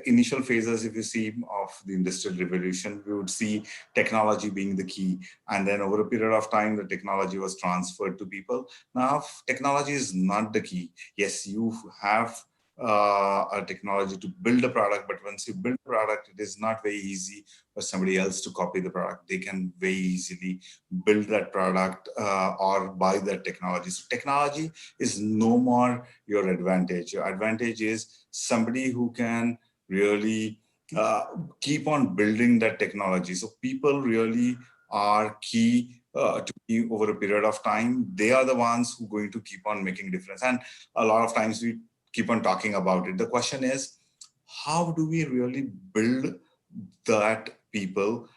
initial phases, if you see, of the industrial revolution, we would see technology being the key. And then over a period of time, the technology was transferred to people. Now, technology is not the key. Yes, you have a technology to build a product, but once you build a product, it is not very easy for somebody else to copy the product. They can very easily build that product or buy that technology. So technology is no more your advantage. Your advantage is somebody who can really keep on building that technology. So people really are key to be over a period of time. They are the ones who are going to keep on making difference. And a lot of times we keep on talking about it. The question is, how do we really build that people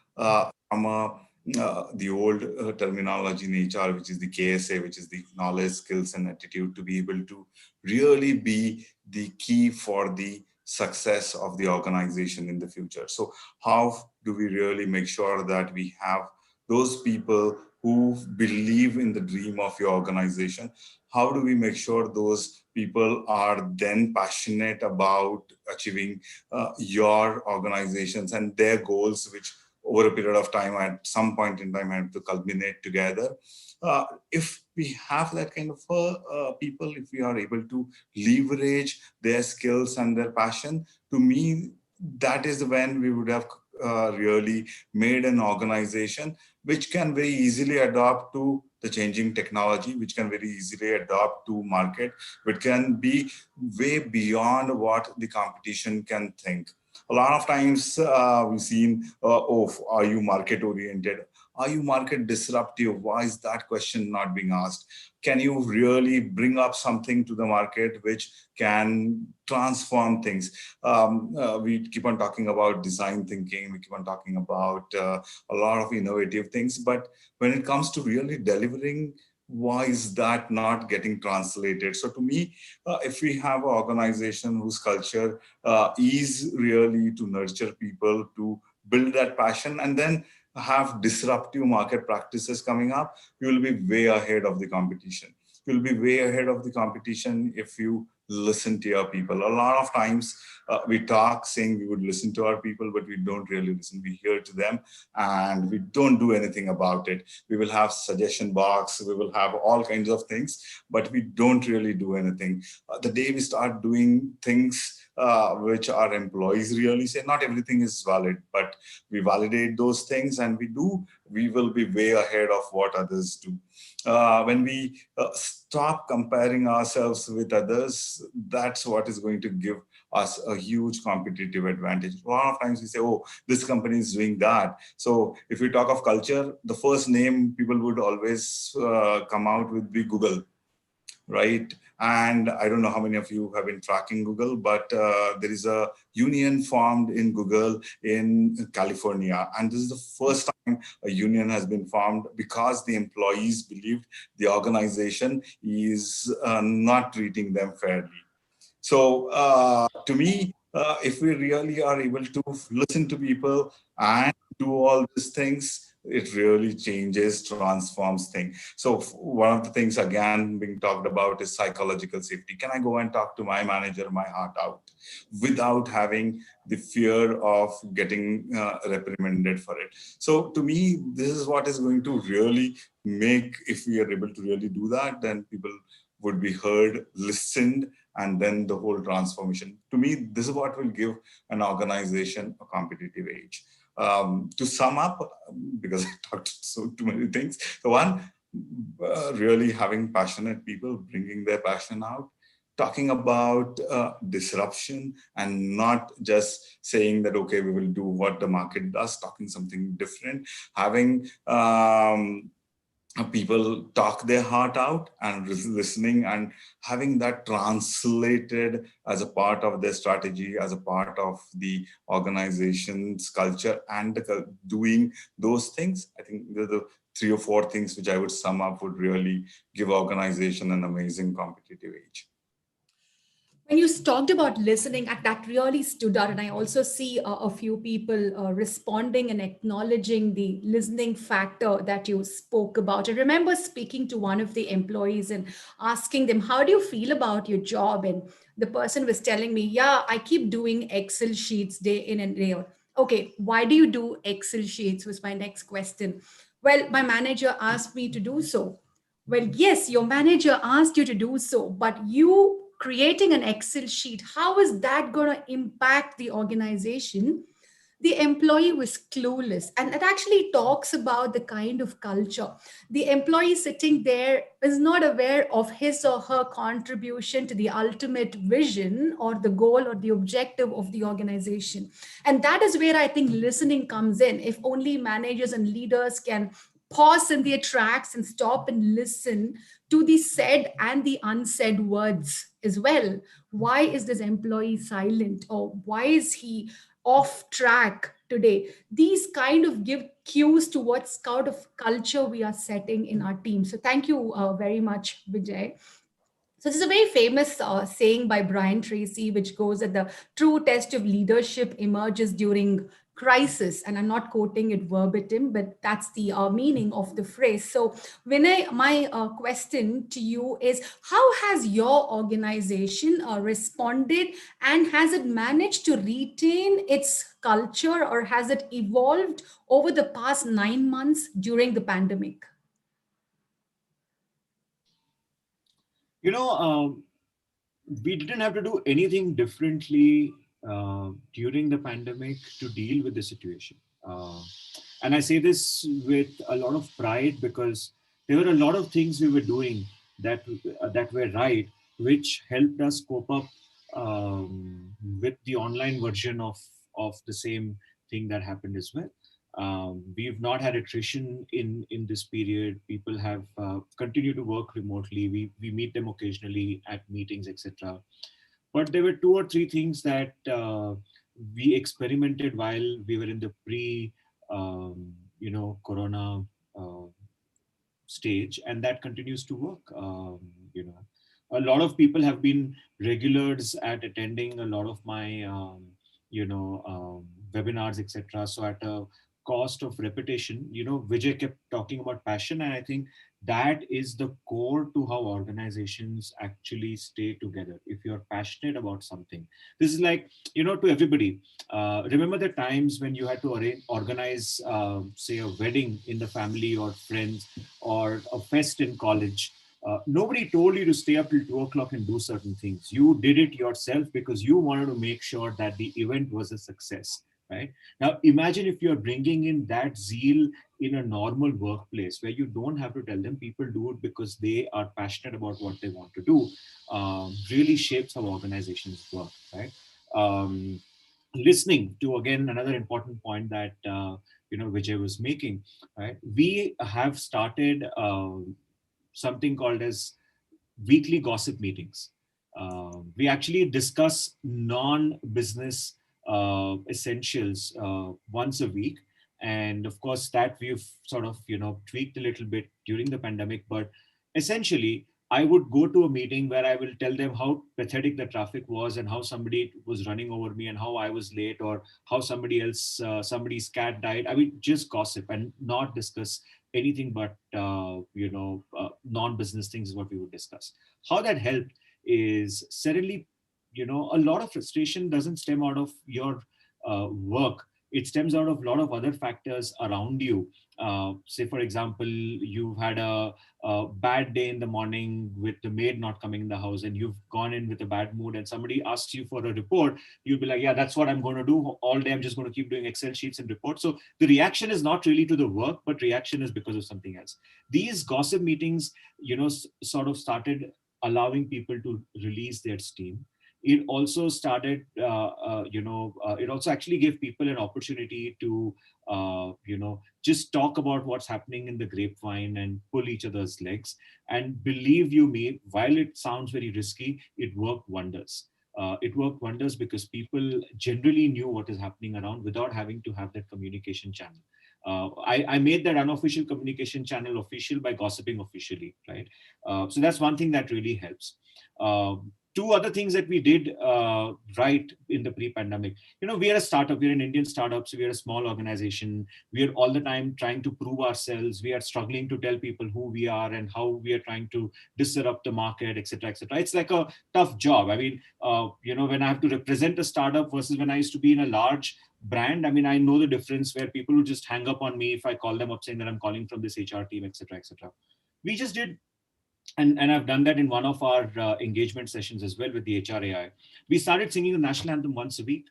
from the old terminology in HR, which is the KSA, which is the knowledge, skills, and attitude, to be able to really be the key for the success of the organization in the future. So how do we really make sure that we have those people who believe in the dream of your organization? How do we make sure those people are then passionate about achieving your organizations and their goals, which over a period of time, at some point in time, have to culminate together? If we have that kind of people, if we are able to leverage their skills and their passion, to me, that is when we would have really made an organization which can very easily adapt to the changing technology, which can very easily adapt to market, which can be way beyond what the competition can think. A lot of times we've seen, are you market oriented? Are you market disruptive? Why is that question not being asked? Can you really bring up something to the market which can transform things? We keep on talking about design thinking. We keep on talking about a lot of innovative things. But when it comes to really delivering why is that not getting translated? So to me, if we have an organization whose culture is really to nurture people, to build that passion, and then have disruptive market practices coming up, you will be way ahead of the competition. You'll be way ahead of the competition if you listen to your people. A lot of times we talk saying we would listen to our people, but we don't really listen. We hear to them and we don't do anything about it. We will have suggestion box, we will have all kinds of things, but we don't really do anything. The day we start doing things which our employees really say, not everything is valid, but we validate those things and we will be way ahead of what others do. When we stop comparing ourselves with others, that's what is going to give us a huge competitive advantage. A lot of times we say, oh, this company is doing that. So if we talk of culture, the first name people would always come out with be Google, right? And I don't know how many of you have been tracking Google, but there is a union formed in Google in California. And this is the first time a union has been formed because the employees believed the organization is not treating them fairly. So to me, if we really are able to listen to people and do all these things, it really changes, transforms things. So one of the things again being talked about is psychological safety. Can I go and talk to my manager, my heart out, without having the fear of getting reprimanded for it? So to me, this is what is going to really make, if we are able to really do that, then people would be heard, listened, and then the whole transformation. To me, this is what will give an organization a competitive edge. To sum up, because I talked so too many things. So one, really having passionate people, bringing their passion out, talking about disruption and not just saying that, okay, we will do what the market does, talking something different, having people talk their heart out and listening and having that translated as a part of their strategy, as a part of the organization's culture, and doing those things. I think the 3 or 4 things which I would sum up would really give organization an amazing competitive edge. When you talked about listening, that really stood out. And I also see a few people responding and acknowledging the listening factor that you spoke about. I remember speaking to one of the employees and asking them, how do you feel about your job? And the person was telling me, yeah, I keep doing Excel sheets day in and day out. Okay, why do you do Excel sheets? Was my next question. Well, my manager asked me to do so. Well, yes, your manager asked you to do so, but you creating an Excel sheet, how is that going to impact the organization? The employee was clueless. And it actually talks about the kind of culture. The employee sitting there is not aware of his or her contribution to the ultimate vision or the goal or the objective of the organization. And that is where I think listening comes in. If only managers and leaders can pause in their tracks and stop and listen to the said and the unsaid words as well. Why is this employee silent, or why is he off track today? These kind of give cues to what kind of culture we are setting in our team. So thank you very much, Vijay. So this is a very famous saying by Brian Tracy, which goes that the true test of leadership emerges during crisis. And I'm not quoting it verbatim, but that's the meaning of the phrase. So Vinay, my question to you is, how has your organization responded, and has it managed to retain its culture, or has it evolved over the past 9 months during the pandemic? You know, we didn't have to do anything differently during the pandemic to deal with the situation. And I say this with a lot of pride because there were a lot of things we were doing that were right, which helped us cope up with the online version of the same thing that happened as well. We've not had attrition in this period. People have continued to work remotely. We meet them occasionally at meetings, etc. But there were 2 or 3 things that we experimented while we were in the pre, corona stage, and that continues to work. A lot of people have been regulars at attending a lot of my webinars, etc. So at a cost of repetition, Vijay kept talking about passion, and I think that is the core to how organizations actually stay together. If you're passionate about something, this is like, to everybody, remember the times when you had to organize, say, a wedding in the family or friends, or a fest in college. Nobody told you to stay up till 2 o'clock and do certain things. You did it yourself because you wanted to make sure that the event was a success, right? Now, imagine if you're bringing in that zeal in a normal workplace where you don't have to tell them, people do it because they are passionate about what they want to do. Really shapes how organizations work, right? Listening to, again, another important point that Vijay was making, right? We have started something called as weekly gossip meetings. We actually discuss non-business essentials once a week, and of course that we've sort of tweaked a little bit during the pandemic. But essentially, I would go to a meeting where I will tell them how pathetic the traffic was, and how somebody was running over me, and how I was late, or how somebody else, somebody's cat died. I would just gossip and not discuss anything but non-business things is what we would discuss. How that helped is, suddenly, a lot of frustration doesn't stem out of your work. It stems out of a lot of other factors around you. Say, for example, you've had a bad day in the morning with the maid not coming in the house, and you've gone in with a bad mood, and somebody asks you for a report. You'll be like, yeah, that's what I'm going to do all day. I'm just going to keep doing Excel sheets and reports. So the reaction is not really to the work, but reaction is because of something else. These gossip meetings, sort of started allowing people to release their steam. It also started, it also actually gave people an opportunity to, just talk about what's happening in the grapevine and pull each other's legs. And believe you me, while it sounds very risky, it worked wonders. It worked wonders because people generally knew what is happening around without having to have that communication channel. I made that unofficial communication channel official by gossiping officially, right? So that's one thing that really helps. Two other things that we did right in the pre-pandemic. We are a startup. We're an Indian startup, so we are a small organization. We are all the time trying to prove ourselves. We are struggling to tell people who we are and how we are trying to disrupt the market, etc., etc. It's like a tough job. I mean, when I have to represent a startup versus when I used to be in a large brand, I mean, I know the difference, where people will just hang up on me if I call them up saying that I'm calling from this HR team, etc., etc. We just did, and I've done that in one of our engagement sessions as well with the HRAI. We started singing the national anthem once a week.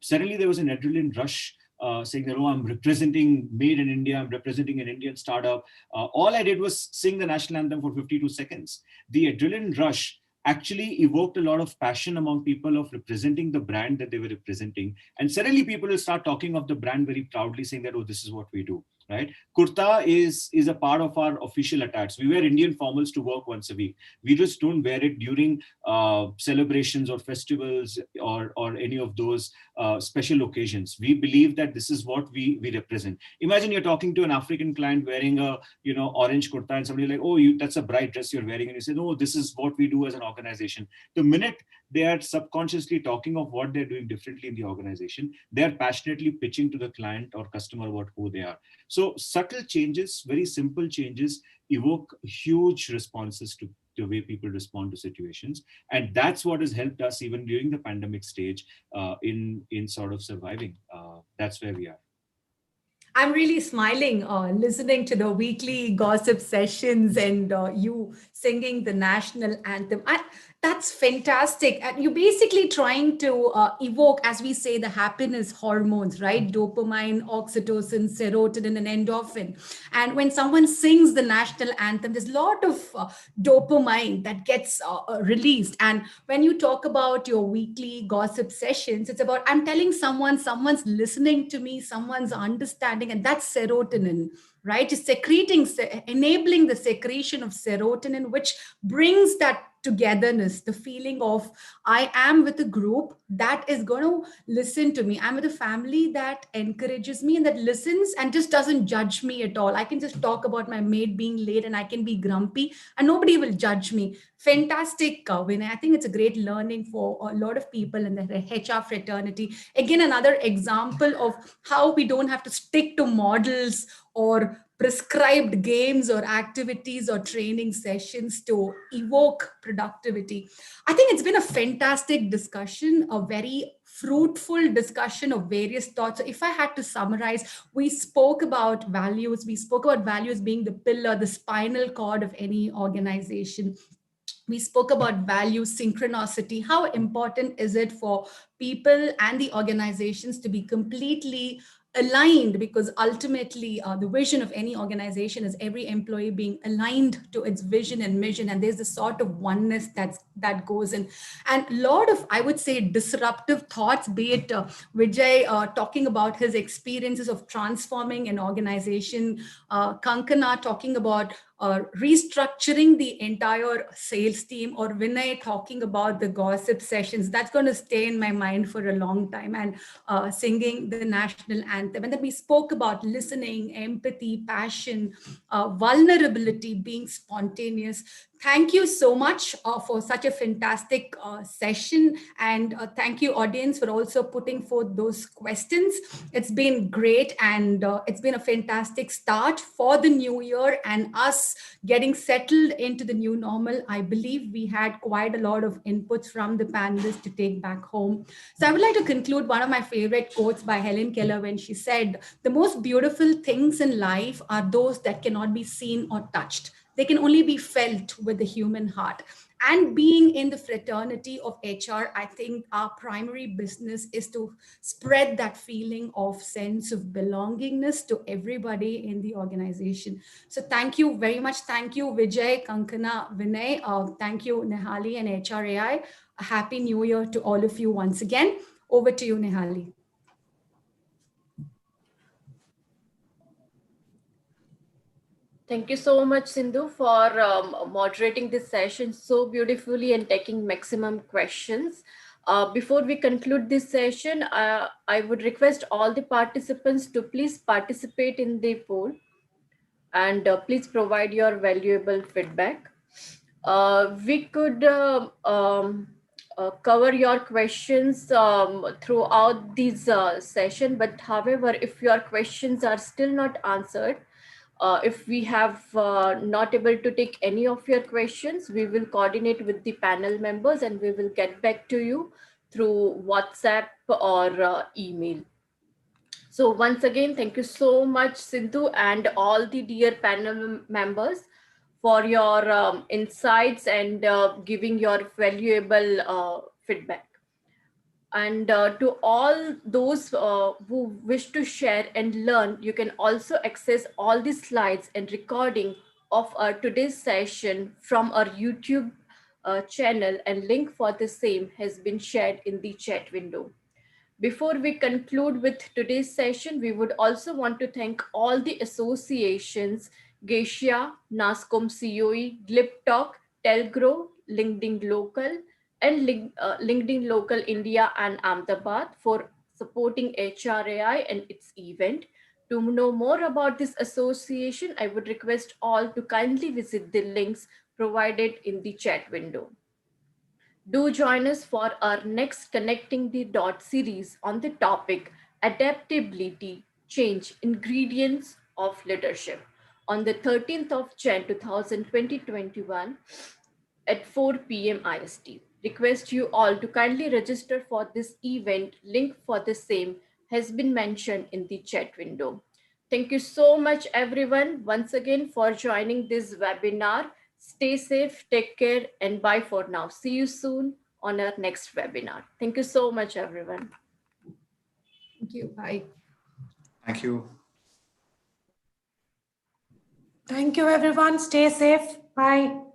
Suddenly there was an adrenaline rush, saying that, oh, I'm representing Made in India, I'm representing an Indian startup. All I did was sing the national anthem for 52 seconds. The adrenaline rush actually evoked a lot of passion among people of representing the brand that they were representing. And suddenly people will start talking of the brand very proudly, saying that, oh, this is what we do. Right? Kurta is a part of our official attires. We wear Indian formals to work once a week. We just don't wear it during celebrations or festivals or any of those special occasions. We believe that this is what we represent. Imagine you're talking to an African client wearing a orange kurta, and somebody like, oh, that's a bright dress you're wearing, and you say, no, this is what we do as an organization. The minute they are subconsciously talking of what they're doing differently in the organization, they're passionately pitching to the client or customer about who they are. So subtle changes, very simple changes, evoke huge responses to the way people respond to situations. And that's what has helped us even during the pandemic stage in sort of surviving. That's where we are. I'm really smiling listening to the weekly gossip sessions and you singing the national anthem. That's fantastic. And you're basically trying to evoke, as we say, the happiness hormones, right? Dopamine, oxytocin, serotonin, and endorphin. And when someone sings the national anthem, there's a lot of dopamine that gets released. And when you talk about your weekly gossip sessions, it's about, I'm telling someone's listening to me, someone's understanding, and that's serotonin, right? It's secreting, enabling the secretion of serotonin, which brings that togetherness, the feeling of I am with a group that is going to listen to me. I'm with a family that encourages me and that listens and just doesn't judge me at all. I can just talk about my maid being late and I can be grumpy and nobody will judge me. Fantastic, Vinay. I think it's a great learning for a lot of people in the HR fraternity. Again, another example of how we don't have to stick to models or prescribed games or activities or training sessions to evoke productivity. I think it's been a fantastic discussion, a very fruitful discussion of various thoughts. So if I had to summarize, we spoke about values. We spoke about values being the pillar, the spinal cord of any organization. We spoke about value synchronicity. How important is it for people and the organizations to be completely aligned? Because ultimately, the vision of any organization is every employee being aligned to its vision and mission, and there's a sort of oneness that goes in. And a lot of, I would say, disruptive thoughts, be it Vijay talking about his experiences of transforming an organization, Kankana talking about restructuring the entire sales team, or Vinay talking about the gossip sessions. That's going to stay in my mind for a long time, and singing the national anthem. And then we spoke about listening, empathy, passion, vulnerability, being spontaneous. Thank you so much for such a fantastic session. And thank you, audience, for also putting forth those questions. It's been great, and it's been a fantastic start for the new year and us getting settled into the new normal. I believe we had quite a lot of inputs from the panelists to take back home. So I would like to conclude one of my favorite quotes by Helen Keller when she said, "The most beautiful things in life are those that cannot be seen or touched. They can only be felt with the human heart." And being in the fraternity of HR, I think our primary business is to spread that feeling of sense of belongingness to everybody in the organization. So thank you very much. Thank you, Vijay, Kankana, Vinay. Thank you, Nehali and HRAI. A happy new year to all of you once again. Over to you, Nehali. Thank you so much, Sindhu, for moderating this session so beautifully and taking maximum questions. Before we conclude this session, I would request all the participants to please participate in the poll, and please provide your valuable feedback. We could cover your questions throughout this session, but however, if your questions are still not answered, if we have not able to take any of your questions, we will coordinate with the panel members and we will get back to you through WhatsApp or email. So once again, thank you so much, Sindhu, and all the dear panel members for your insights and giving your valuable feedback. And to all those who wish to share and learn, you can also access all the slides and recording of our today's session from our YouTube channel, and link for the same has been shared in the chat window. Before we conclude with today's session, we would also want to thank all the associations, Geisha, NASCOM COE, GlipTalk, Telgro, LinkedIn Local, and LinkedIn Local India and Ahmedabad for supporting HRAI and its event. To know more about this association, I would request all to kindly visit the links provided in the chat window. Do join us for our next Connecting the Dots series on the topic Adaptability, Change, Ingredients of Leadership on the 13th of Jan 2021 at 4 p.m. IST. Request you all to kindly register for this event. Link for the same has been mentioned in the chat window. Thank you so much, everyone, once again for joining this webinar. Stay safe, take care, and bye for now. See you soon on our next webinar. Thank you so much, everyone. Thank you. Bye. Thank you. Thank you, everyone. Stay safe. Bye.